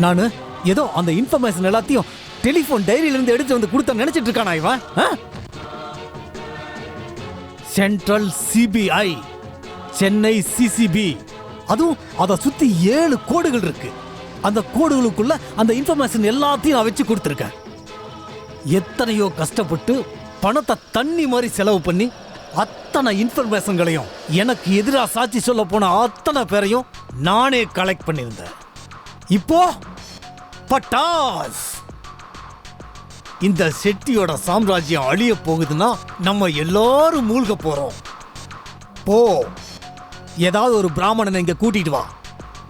நானு ஏதோ அந்த இன்ஃபர்மேஷன் எல்லாத்தையும் டெலிபோன் டைரியில இருந்து எடுத்து வந்து கொடுத்த நினைச்சிட்டு இருக்கானா இவன்? சென்ட்ரல் சிபிஐ, சென்னை சிசிபி, அதுவும் அதை சுத்தி 7 கோடுகள் இருக்கு. அந்த கோடுகளுக்குள்ள அந்த இன்ஃபர்மேஷன் எல்லாத்தையும் நான் வச்சு கொடுத்துருக்கேன். எத்தனையோ கஷ்டப்பட்டு பணத்தை தண்ணி மாதிரி செலவு பண்ணி அத்தனை இன்ஃபர்மேஷன்களையும் எனக்கு எதிராக சாட்சி சொல்ல போன அத்தனை பேரையும் நானே கலெக்ட் பண்ணியிருந்தேன். இப்போ பட்டாஸ், இந்த செட்டியோட சாம்ராஜ்யம் அழிய போகுதுன்னா நம்ம எல்லாரும் மூழ்க போறோம். போ, ஏதாவது ஒரு பிராமணனை இங்க கூட்டிட்டு வா.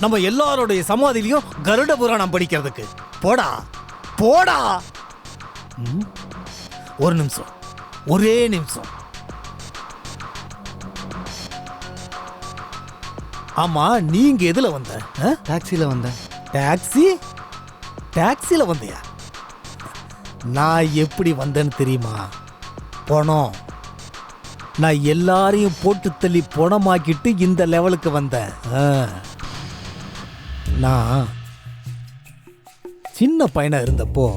நம்ம எல்லாரோடைய சமாதிலையும் கருட புராணம் படிக்கிறதுக்கு. போடா போடா. ஒரு நிமிஷம், ஒரே நிமிஷம். ஆமா, நீங்க எதுல வந்த? டாக்ஸில வந்தேன். டாக்ஸி? டாக்ஸில வந்தியா? நான் எப்படி வந்தேன்னு தெரியுமா? பணம். நான் எல்லாரையும் போட்டு தள்ளி பணமாக்கிட்டு இந்த லெவலுக்கு வந்தேன். நான் சின்ன பையனா இருந்தப்போ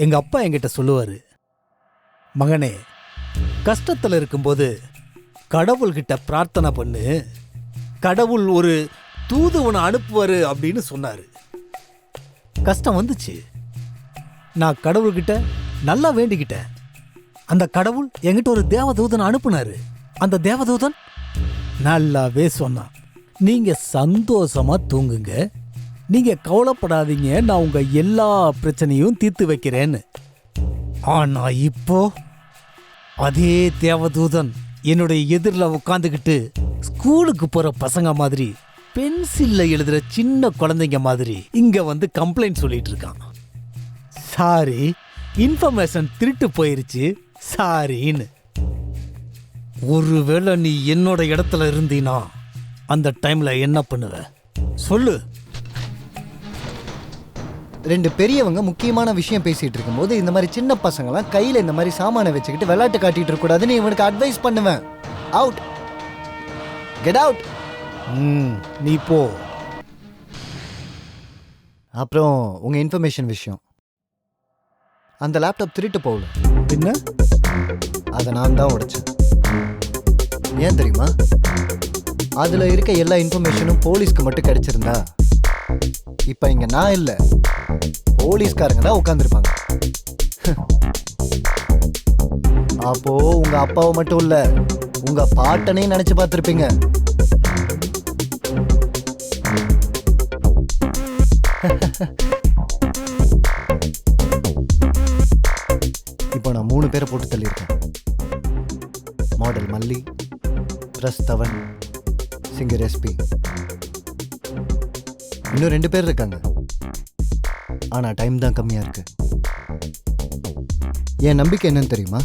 எங்க அப்பா என்கிட்ட சொல்லுவாரு, மகனே, கஷ்டத்தில் இருக்கும்போது கடவுள்கிட்ட பிரார்த்தனை பண்ணு, கடவுள் ஒரு தூதுவனை அனுப்புவாரு அப்படின்னு சொன்னாரு. கஷ்டம் வந்துச்சு, நான் கடவுள்கிட்ட நல்லா வேண்டிக்கிட்டேன். அந்த கடவுள் என்கிட்ட ஒரு தேவதூதனை அனுப்புனாரு. அந்த தேவதூதன் நல்லாவே சொன்னான், நீங்க சந்தோஷமா தூங்குங்க, நீங்க கவலைப்படாதீங்க, நான் உங்க எல்லா பிரச்சனையும் தீர்த்து வைக்கிறேன்னு. ஆனா இப்போ அதே தேவதூதன் என்னுடைய எதிரில் உட்காந்துக்கிட்டு ஸ்கூலுக்கு போற பசங்க மாதிரி, பென்சில்ல எழுதுற சின்ன குழந்தைங்க மாதிரி இங்க வந்து கம்ப்ளைண்ட் சொல்லிட்டு இருக்கான். சாரி, இன்ஃபர்மேஷன் திருட்டு போயிருச்சு, சாரின்னு. ஒருவேளை நீ என்னோட இடத்துல இருந்தீனா அந்த டைம்ல என்ன பண்ணுவ சொல்லு? 2 பெரியவங்க முக்கியமான விஷயம் பேசிட்டு இருக்கும்போது இந்த மாதிரி சின்ன பசங்களாம் கையில இந்த மாதிரி சாமானை வச்சுக்கிட்டு விளையாட்டு காட்டிட்டு இருக்க கூடாதுன்னு இவனுக்கு அட்வைஸ் பண்ணுவேன். Out, get out. நீ போ. அப்புறம் உங்க இன்ஃபர்மேஷன் விஷயம், அந்த லேப்டாப் திருட்டு போகல, என்ன? அதை நான் தான் உடைச்சேன். ஏன் தெரியுமா? அதுல இருக்க எல்லா இன்ஃபர்மேஷனும் போலீஸ்க்கு மட்டும் கிடைச்சிருந்தா இப்ப இங்க நான் இல்ல, போலீஸ்காரங்க தான் உட்காந்துருப்பாங்க. அப்போ உங்க அப்பாவை மட்டும் இல்ல, உங்க பாட்டனையும் நினைச்சு பார்த்திருப்பீங்க. இப்போ நான் 3 பேரை போட்டு தள்ளியிருக்கேன். மாடல் மல்லி, பிரஸ்தவன், சிங்கர் எஸ்பி, இன்னும் 2 பேர் இருக்காங்க. ஆனால் டைம் தான் கம்மியாக இருக்கு. என் நம்பிக்கை என்னன்னு தெரியுமா?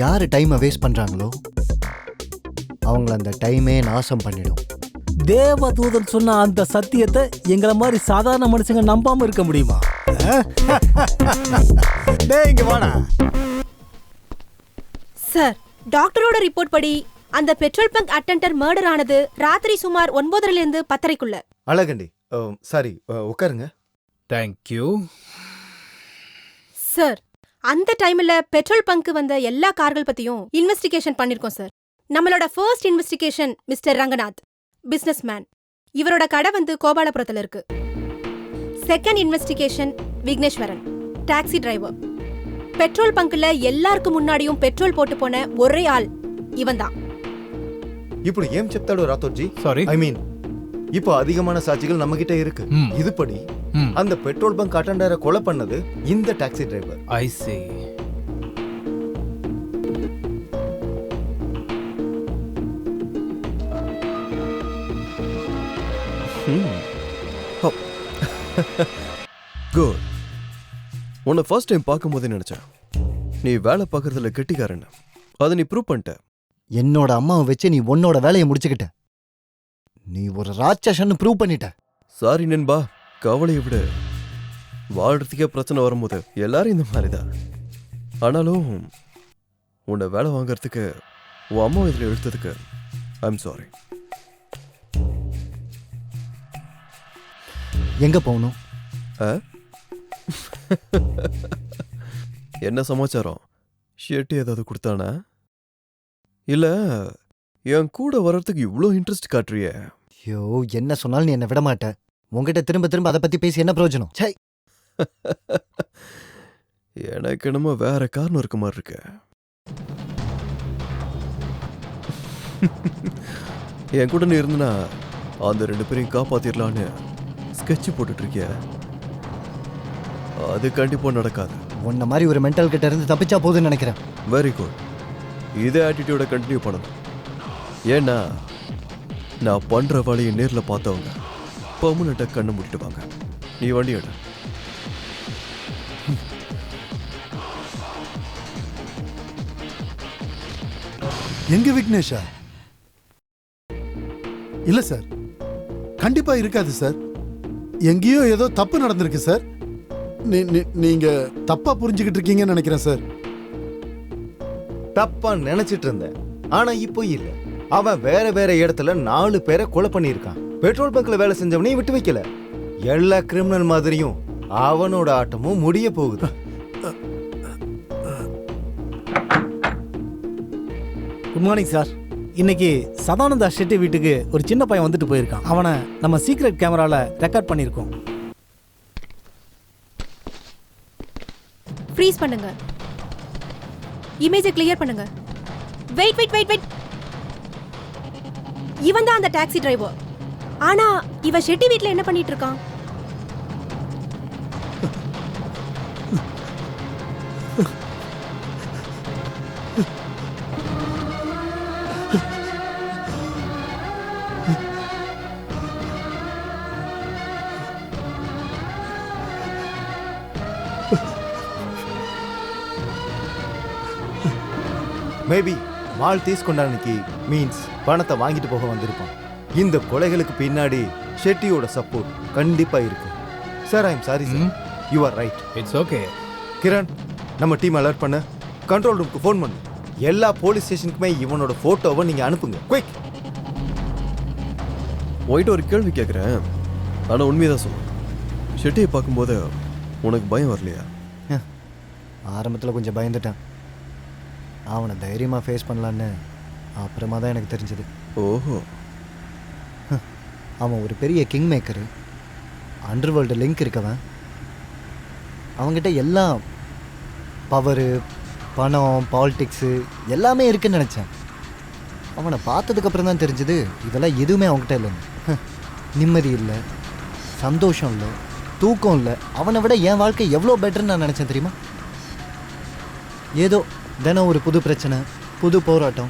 யார் டைமை வேஸ்ட் பண்ணுறாங்களோ அவங்கள அந்த டைமே நாசம் பண்ணிடும். தேவதூதன் சொன்ன அந்த சத்தியத்தை எங்களை மாதிரி சாதாரண மனுஷங்க நம்பாம இருக்க முடியுமா? டேய் இங்க வாடா. சார், டாக்டரோட ரிப்போர்ட் படி அந்த பெட்ரோல் பங்க் அட்டெண்டர் மர்டர் ஆனது ராத்திரி சுமார் 9:30 இருந்து 10:30க்குள்ள. அழகண்டி, சாரி, உட்காருங்க. தேங்க்யூ. சார், அந்த டைம்ல பெட்ரோல் பங்க் வந்த எல்லா கார்கள் பத்தியும் இன்வெஸ்டிகேஷன் பண்ணிருக்கோம் சார். நம்மளோட first investigation mister Ranganath, businessman. இவரோட கடை வந்து கோபாலபுரத்துல இருக்கு. Second investigation Vigneshwaran, taxi driver. Petrol பங்க்ல எல்லாருக்கும் முன்னாடியும் பெட்ரோல் போட்டு போன ஒரே ஆள் இவன் தான். ఇప్పుడు ఏం చెప్తాడు రాథోడ్జీ? సారీ, ఐ మీన్ இப்போ அதிகமான சாட்சிகள் நம்ம கிட்ட இருக்கு. இதுபடி அந்த பெட்ரோல் பங்க் அட்டெண்டரை கொலை பண்ணது இந்த டாக்ஸி டிரைவர். ஐ see. குட். உன்னை ஃபர்ஸ்ட் டைம் பார்க்கும்போதே நினைச்சேன் நீ வேலை பார்க்கறதுல கெட்டிக்காரன்னு. அதை நீ ப்ரூவ் பண்ணிட்ட. என்னோட அம்மாவை வச்சு நீ உன்னோட வேலையை முடிச்சுக்கிட்ட. நீ ஒரு ராட்சசன்னு ப்ரூவ் பண்ணிட்ட. சாரி நண்பா, கவலையை விட வாழ்றதுக்கே பிரச்சனை வரும்போது எல்லாரும் இந்த மாதிரி தான். ஆனாலும் உன்னை வேலை வாங்கறதுக்கு உன் அம்மா இதில் எடுத்ததுக்கு ஐ எம் சாரி. எங்க போகணும்? என்ன சமாச்சாரம்? ஷர்ட் ஏதாவது கொடுத்தானா? இல்ல என் கூட வர்றதுக்கு இவ்வளோ இன்ட்ரெஸ்ட் காட்டுறிய? ஐயோ, என்ன சொன்னாலும் நீ என்னை விட மாட்ட. உங்ககிட்ட திரும்ப திரும்ப அதை பத்தி பேசி என்ன பிரயோஜனம்? சை. எனக்கு என்னமோ வேற காரணம் இருக்க மாதிரி இருக்கு. என் கூட நீ இருந்தனா அந்த 2 பேரையும் காப்பாத்திரலான்னு ஸ்கெட்ச் போட்டுட்டு இருக்கிய. அது கண்டிப்பா நடக்காது. உன்ன மாதிரி ஒரு மென்டல் கிட்ட இருந்து தப்பிச்சா போதுன்னு நினைக்கிறேன். Very good. இதே ஆட்டிடியூட கண்டினியூ பண்ணணும். ஏன்னா நான் பண்ற வேலையை நேரில் பார்த்தவங்க பெர்மனெண்ட்டாக கண்ணை முடிட்டுவாங்க. நீ வண்டி எடு. எங்க விக்னேஷா? இல்ல சார், கண்டிப்பா இருக்காது சார். எங்கேயோ ஏதோ தப்பு நடந்திருக்கு சார். நீங்க தப்பா புரிஞ்சுக்கிட்டு இருக்கீங்கன்னு நினைக்கிறேன் சார். தப்பா நினைச்சிட்டு இருந்தேன், ஆனா இப்போ இல்ல. அவன் வேற வேற இடத்துல 4 பேரை கொலை பண்ணியிருக்கான். பெட்ரோல் பங்க்ல வேலை செஞ்சவனையும் விட்டு வைக்கல. எல்லா கிரிமினல் மாதிரியும் அவனோட ஆட்டமும் முடிய போகுது. Good morning sir. இன்னைக்கு சதானந்தா ஷெட்டி வீட்டுக்கு ஒரு சின்ன பையன் வந்துட்டு போயிருக்கான். அவனை நம்ம சீக்ரெட் கேமரால ரெக்கார்ட் பண்ணியிருக்கோம். ஃப்ரீஸ் பண்ணுங்க. இமேஜை கிளியர் பண்ணுங்க. Wait wait wait wait. இவன் தான் அந்த டாக்ஸி டிரைவர். ஆனா இவன் ஷெட்டி வீட்ல என்ன பண்ணிட்டு இருக்கான்? மேபி மால் தீஸ்கொண்டானிக்கு மீன்ஸ் பணத்தை வாங்கிட்டு போக வந்திருப்பான். இந்த கொலைகளுக்கு பின்னாடி ஷெட்டியோட சப்போர்ட் கண்டிப்பா இருக்கு. Sir, I am sorry sir. You are right. It's okay. Kiran, நம்ம டீம் அலர்ட் பண்ண. கண்ட்ரோல் ரூமுக்கு ஃபோன் பண்ணு. எல்லா போலீஸ் ஸ்டேஷனுக்குமே இவனோட போட்டோவை நீங்க அனுப்புங்க. குயிக். உன்கிட்ட ஒரு கேள்வி கேட்குறேன், ஆனால் உண்மைதான் சொல்லு. ஷெட்டியை பார்க்கும்போது உனக்கு பயம் வரலையா? ஆரம்பத்தில் கொஞ்சம் பயந்துட்டேன். அவனை தைரியமாக ஃபேஸ் பண்ணலான்னு அப்புறமா தான் எனக்கு தெரிஞ்சது. ஓஹோ. அவன் ஒரு பெரிய கிங் மேக்கரு, அண்டர்வேர்ல்டு லிங்க் இருக்கவன். அவங்ககிட்ட எல்லாம் பவரு, பணம், பாலிடிக்ஸு எல்லாமே இருக்குன்னு நினச்சேன். அவனை பார்த்ததுக்கப்புறம் தான் தெரிஞ்சது இதெல்லாம் எதுவுமே அவங்ககிட்ட இல்லைன்னு. நிம்மதி இல்லை, சந்தோஷம் இல்லை, தூக்கம் இல்லை. அவனை விட என் வாழ்க்கை எவ்வளோ பெட்டர்ன்னு நான் நினச்சேன் தெரியுமா? ஏதோ தினம் ஒரு புது பிரச்சனை, புது போராட்டம்,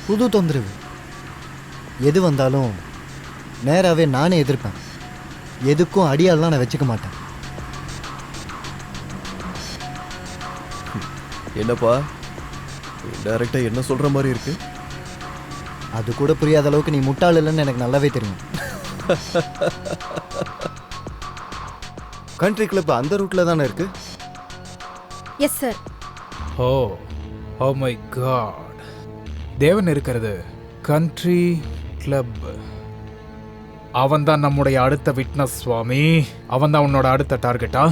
புது தொந்தரவு. எது வந்தாலும் நேராகவே நானே எதிர்ப்பேன். எதுக்கும் அடியாலாம் நான் வச்சுக்க மாட்டேன். என்னப்பா டைரக்டா என்ன சொல்ற மாதிரி இருக்கு? அது கூட புரியாத அளவுக்கு நீ முட்டாள் இல்லைன்னு எனக்கு நல்லாவே தெரியும். கண்ட்ரி கிளப் அந்த ரூட்ல தானே இருக்கு? Yes sir. Oh my god, Devan இருக்கிறது கண்ட்ரி கிளப். அவன் தான் நம்முடைய அடுத்த விட்னஸ் சுவாமி. அவன் தான் உன்னோட அடுத்த டார்கெட்டா?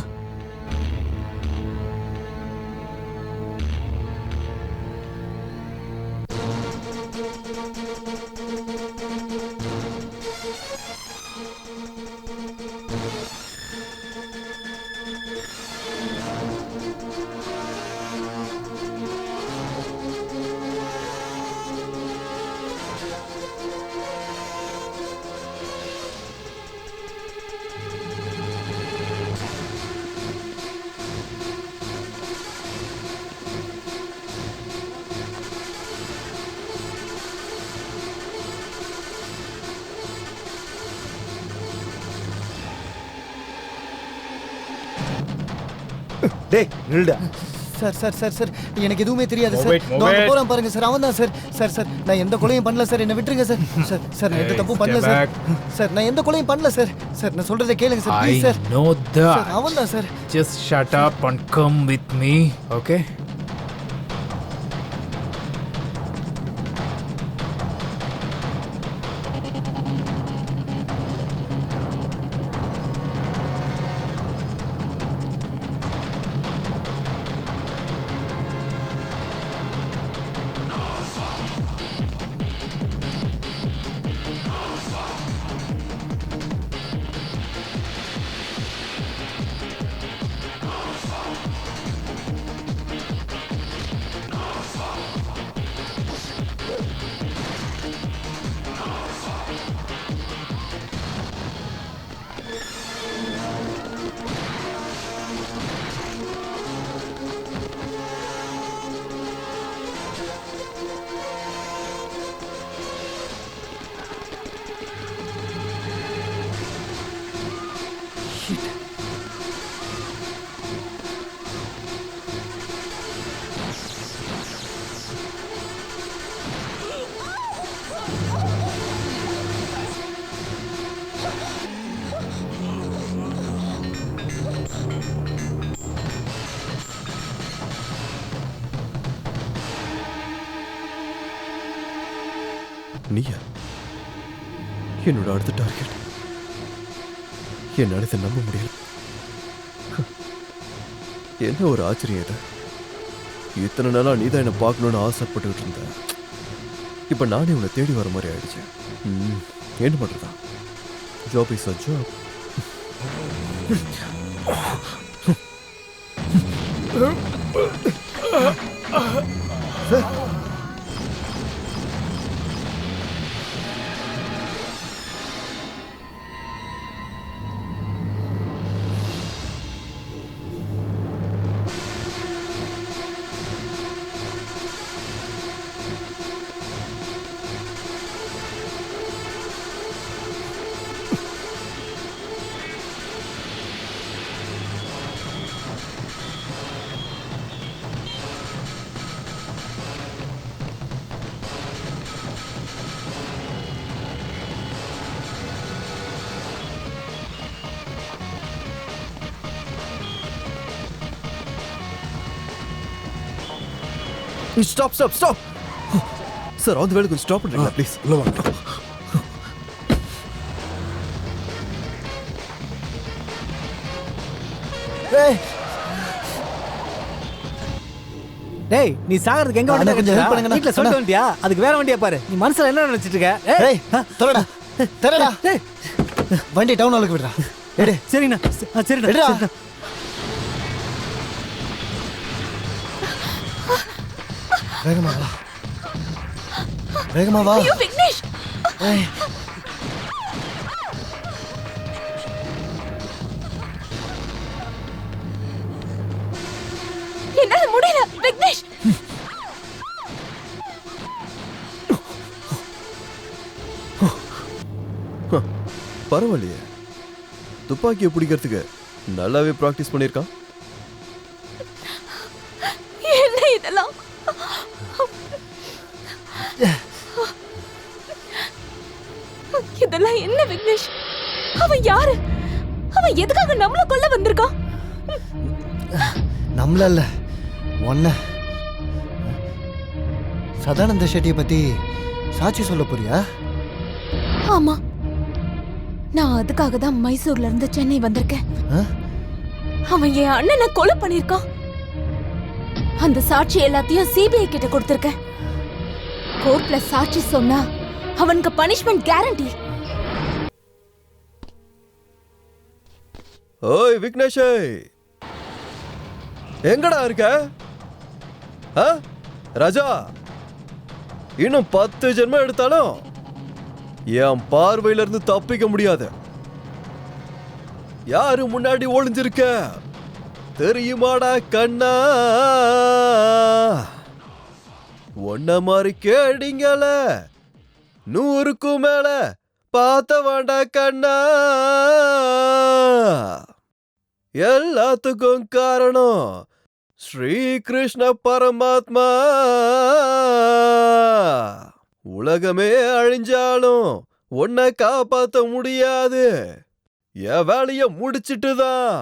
டேய் நில்டா. சார் சார் சார் சார் எனக்கு எதுவுமே தெரியாது சார். Move it. நான் போறேன் பாருங்க சார். அவன் தான் சார். சார் சார் நான் எந்த கொலையும் பண்ணல சார். என்ன விட்டுருங்க சார். சார் சார் நான் எந்த தப்பும் பண்ணல சார். சார் நான் எந்த கொலையும் பண்ணல சார். சார் நான் சொல்றதை கேளுங்க sir please sir. know sir that. அவன் தான் sir. Just shut up and come with me, okay? நீயா என்னோட அடுத்த டார்கெட்? என்னால இதை நம்ப முடியல. என்ன ஒரு ஆச்சரியம் இது. இத்தனை நாளா நீ தான் என்னை பார்க்கணும்னு ஆசைப்பட்டுக்கிட்டு இருந்த. இப்ப நானே உன்னை தேடி வர மாதிரி ஆயிடுச்சு. என்ன பண்றதா? Job is a job. Stop stop stop sir. அந்த வேலை கொஞ்சம் ஸ்டாப் பண்ணுறீங்களா ப்ளீஸ்? உள்ள வாங்க. டேய் நீ சாகிறதுக்கு எங்க அண்ணா, கொஞ்சம் help பண்ணுங்கண்ணா. வீட்ல சொல்லிட்டு வண்டியா? அதுக்கு வேற வண்டியா பாரு. நீ மனசுல என்ன நினைச்சிட்டு இருக்க? ஏய் தரடா தரடா. டேய் வண்டி டவுன் ஹாலுக்கு விடுறா. எடு. சரிண்ணா. சரிண்ணா. எடுடா. வேகமா வா. வேகமா வா. ஐயோ விக்னேஷ், ஏய் என்னால முடியல விக்னேஷ். பரவாயில்லையே, துப்பாக்கியை பிடிக்கிறதுக்கு நல்லாவே ப்ராக்டிஸ் பண்ணியிருக்கான். என்ன இதெல்லாம்? இதெல்லாம் என்ன விக்னேஷ்? அவன் யாரு? அவன் எதுக்காக நம்மள கொல்ல வந்திருக்கான்? நம்மள இல்ல, ஒன்ன. சதானந்த ஷெட்டியை பத்தி சாட்சி சொல்ல போறியா? ஆமா, நான் அதுக்காக தான் மைசூர்ல இருந்து சென்னை வந்திருக்கேன். அவன் என் அண்ணனை கொலை பண்ணிருக்கான். அந்த சாட்சி எல்லாத்தையும் சிபிஐ கிட்ட கொடுத்திருக்கேன். கோர்ட்ல சாட்சி சொன்னா அவனுக்கு பனிஷ்மெண்ட் கேரண்டி. ஓய் விக்னேஷ், எங்கடா இருக்க? ராஜா, இன்னும் 10 ஜென்மம் எடுத்தாலும் என் பார்வையில இருந்து தப்பிக்க முடியாது. யாரு முன்னாடி ஒளிஞ்சிருக்க தெரியுமாடா கண்ணா? ஒன்ன மாதிரி கேடிங்கள 100க்கும் மேல பார்த்த வேண்டா கண்ணா. எல்லாத்துக்கும் காரணம் ஸ்ரீ கிருஷ்ண பரமாத்மா. உலகமே அழிஞ்சாலும் உன்னை காப்பாத்த முடியாது. என் வேலைய முடிச்சிட்டு தான்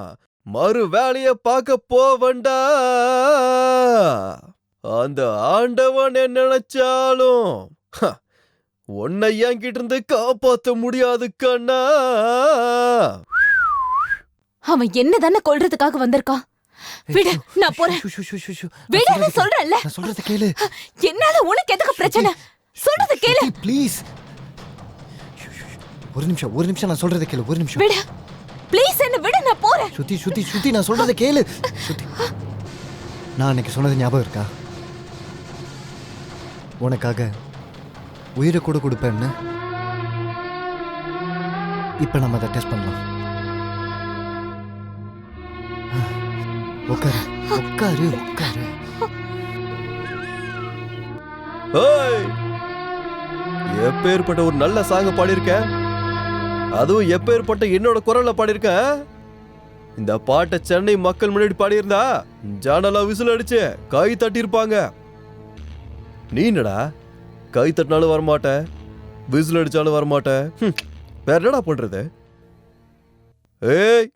மறு வேலைய பார்க்க போவண்டா. அந்த ஆண்டவன் என்ன நினைச்சாலும் உன்னை என்கிட்ட இருந்து காப்பாத்த முடியாது கண்ணா. அவன் என்னதானே கொல்றதுக்காக வந்திருக்கான். விடு, நான் போறேன். விடு, சொல்றேன்ல. நான் சொல்றத கேளு. என்னால உனக்கு எதுக்கு பிரச்சனை? சொல்றத கேளு ப்ளீஸ். ஒரு நிமிஷம் நான் சொல்றத கேளு. ஒரு நிமிஷம் விடு ப்ளீஸ், என்ன விடு, நான் போறேன். சுத்தி நான் சொல்றத கேளு. சுத்தி, நான் அன்னைக்கு சொன்னது ஞாபகம் இருக்கா? உனக்காக உயிரை கூட கொடுப்பேன்னு. இப்ப நம்ம அதை டெஸ்ட் பண்ணலாம். உட்காரு. எப்பேற்பட்ட ஒரு நல்ல சாங்க பாடியிருக்க, அதுவும் எப்பேற்பட்ட என்னோட குரல்ல பாடியிருக்க. இந்த பாட்டை சென்னை மக்கள் முன்னாடி பாடியிருந்தா ஜானலா விசில் அடிச்சு கை தட்டி இருப்பாங்க. நீ என்னடா கை தட்டினாலும் வரமாட்ட, விசில் அடிச்சாலும் வரமாட்ட. வேற என்னடா பண்றது? ஏய்,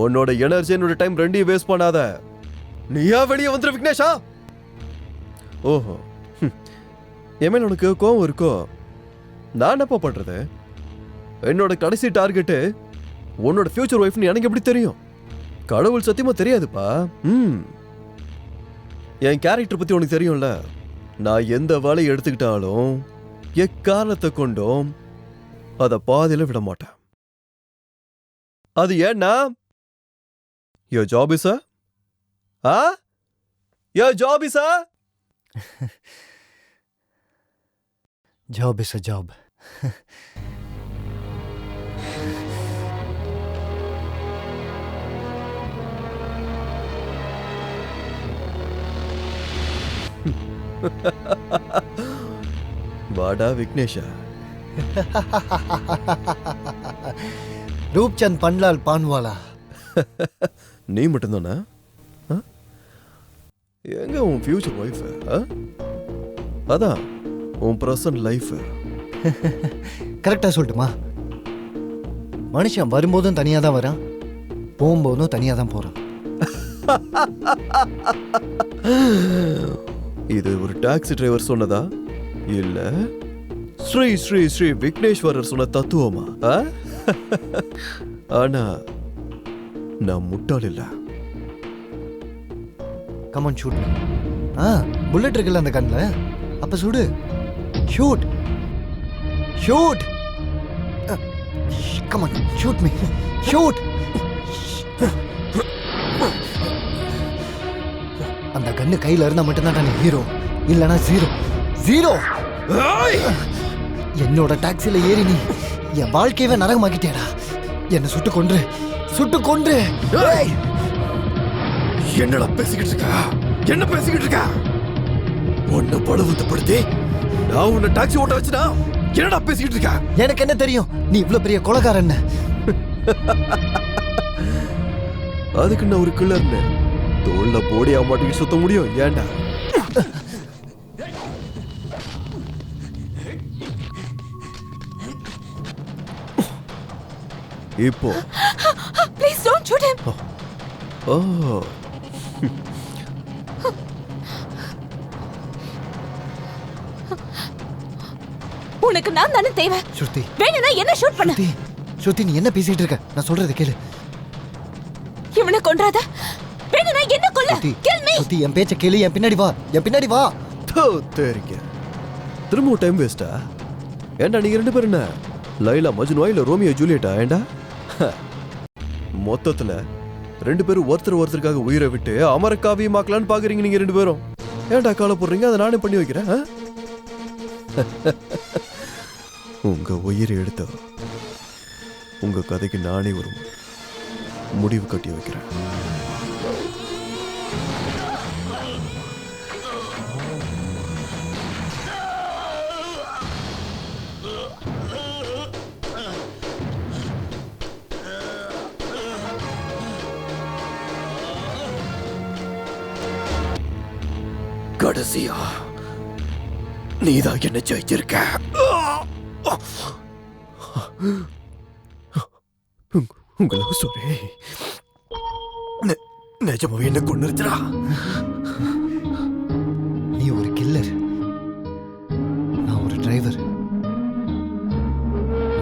உன்னோட எனர்ஜி என்னோட டைம் ரெண்டையும் வேஸ்ட் பண்ணாத. நீயா வெளியே வந்துரு விக்னேஷா. ஓஹோ, என் உனக்கு கோவம் இருக்கோ? நான் என்னப்பா பண்றது? என்னோட கடைசி டார்கெட்டு உன்னோட ஃபியூச்சர் ஒய்ஃப்னு எனக்கு எப்படி தெரியும்? கடவுள் சத்தியமா தெரியாதுப்பா. என் கேரக்டர் பத்தி உனக்கு தெரியும்ல. நான் எந்த வேலையை எடுத்துக்கிட்டாலும் எக்காரணத்தை கொண்டும் அதை பாதியில விட மாட்டேன். அது ஏன்னா your job is a your job is a job is a job. வாடா விக்னேஷா. ரூப்சந்த் பன்லால் பான்வாலா. நீ மட்டும்தானா? எங்க உன் ஃபியூச்சர் ஒய்ஃப்? அதான் உன் பிரசன்ட் லைஃப். கரெக்டா சொல்லட்டுமா? மனுஷன் வரும்போதும் தனியா தான் வரான், போகும்போதும் தனியா தான் போறான். இது ஒரு டாக்ஸி டிரைவர் சொன்னதா இல்ல ஸ்ரீ ஸ்ரீ ஸ்ரீ விக்னேஸ்வரர் சொன்ன தத்துவமா? ஆனா நான் முட்டாள் இல்ல. Come on shoot. புல்லட் இருக்குல்ல அந்த கண்ணுல, அப்ப சுடு. Shoot shoot. Come on shoot me. Shoot. அந்த கண்ணு கையில இருந்தா மட்டும்தான் நீ ஹீரோ, இல்லனா ஜீரோ. ஜீரோ. என்னோட டாக்ஸில ஏறி நீ என் வாழ்க்கையவே நரகமாக்கிட்டேடா. என்ன சுட்டு கொன்று. என்னடா பேசிக்கிட்டு இருக்க? என்ன பேசிக்கிட்டு இருக்க? உன்னை பலவந்தப்படுத்தி நான் உன்னை டாக்ஸி ஓட்ட வச்சுனா என்னடா பேசிக்கிட்டு இருக்க? எனக்கு என்ன தெரியும் நீ இவ்வளவு பெரிய கொலைகாரன்னு? அதுக்கு நான் ஒரு கிளர்னு தோல்ல போடியா மாட்டிட்டு சுத்த முடியும் ஏன்டா? இப்போ ப்ளீஸ் டோன்ட் ஷூட் ஹிம். ஓ உனக்கு நான் தானே தேவை. ஸ்ருதி வேணும்னா என்ன ஷூட் பண்ணு. ஸ்ருதி ஸ்ருதி நீ என்ன பேசிட்டு இருக்க? நான் சொல்றது கேளு. இவனை கொன்றாத. வேணும்னா என்ன கொல்ல. ஸ்ருதி கில் மீ. ஸ்ருதி என் பேச்ச கேளு. என் பின்னாடி வா. என் பின்னாடி வா. தெரிக்க திரும்ப டைம் வேஸ்டா? ஏண்டா நீங்க ரெண்டு பேரும் என்ன லைலா மஜ்னுவா இல்ல ரோமியோ ஜூலியட்டா? ஏண்டா மொத்தத்துல ரெண்டு பேரும் ஒருத்தருக்காக உயிரை விட்டு அமர காவியமாக்கலான்னு பாக்குறீங்க நீங்க ரெண்டு பேரும். ஏன்டா காலை போடுறீங்க? அதை நானே பண்ணி வைக்கிறேன். உங்க உயிரை எடுத்த உங்க கதைக்கு நானே ஒரு முடிவு கட்டி வைக்கிறேன். கடைசியா நீதான் என்ன ஜெயிச்சிருக்க. உங்க லவ் ஸ்டோரி நிஜமாவே என்ன கொன்னுருச்சுடா. நீ ஒரு கில்லர், நான் ஒரு டிரைவர்.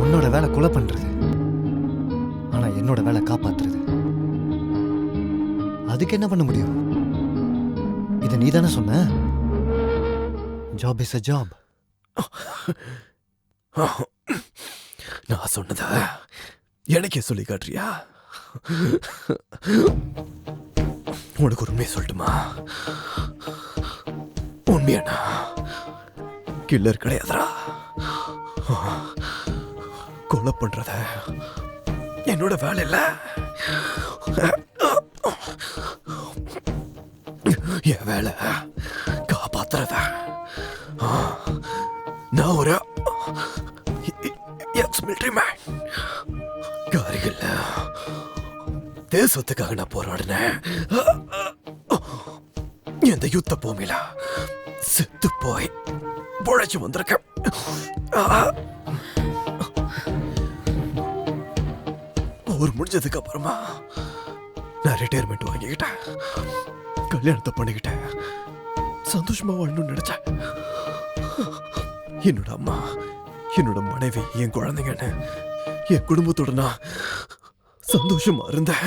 உன்னோட வேலை கொலை பண்றது, ஆனா என்னோட வேலை காப்பாத்துறது. அதுக்கு என்ன பண்ண முடியும்? இதை நீ தானே சொன்ன. Job is a job. நான் சொன்னத எனக்கே சொல்லி காட்டுறியா? உனக்கு ஒரு உண்மையை சொல்லட்டுமா? உண்மையானா கில்லர் கிடையாதுடா. கொலை பண்றத என்னோட வேலை இல்ல. என் வேலை காப்பாத்துறத. நான் ஒரு எக்ஸ் மிலிட்டரி மேன். காரிகள் தேசத்துக்காக நான் போராடினேன். இந்த யுத்த பூமியில செத்து போய் பொழைச்சு வந்திருக்கேன். போர் முடிஞ்சதுக்கு அப்புறமா நான் ரிட்டையர்மெண்ட் வாங்கிக்கிட்டேன். கல்யாணத்தை பண்ணிக்கிட்டேன். சந்தோஷமா வாழணும்னு நினைச்சேன். என்னோட அம்மா, என்னோட மனைவி, என் குழந்தைங்கன்னு என் குடும்பத்தோட நான் சந்தோஷமா இருந்தேன்.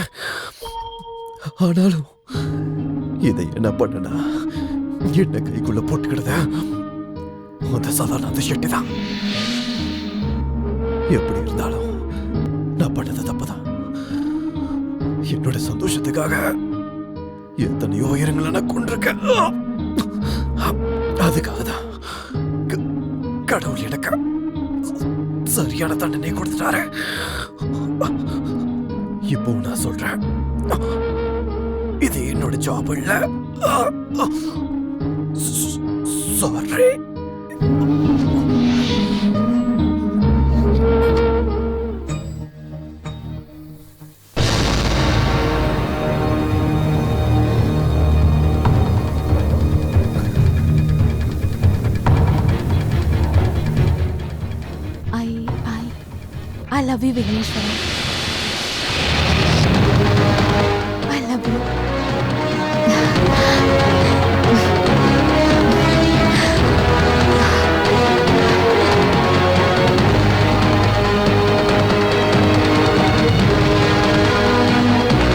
ஆனாலும் இதை என்ன பண்ணனா என்ன கைக்குள்ள போட்டுக்கிடுத அந்த சதானந்த ஷெட்டி தான். எப்படி இருந்தாலும் நான் பண்ணது தப்புதான். என்னோட சந்தோஷத்துக்காக எத்தனையோ உயரங்களை நான் கொண்டிருக்கேன். அதுக்காக தான் கடவுள் எனக்கு சரியான தண்டனை கொடுத்துட்டாரு. இப்போ நான் சொல்றேன், இது என்னோட ஜாப் இல்ல. Sorry. I love you, Vigneshwara.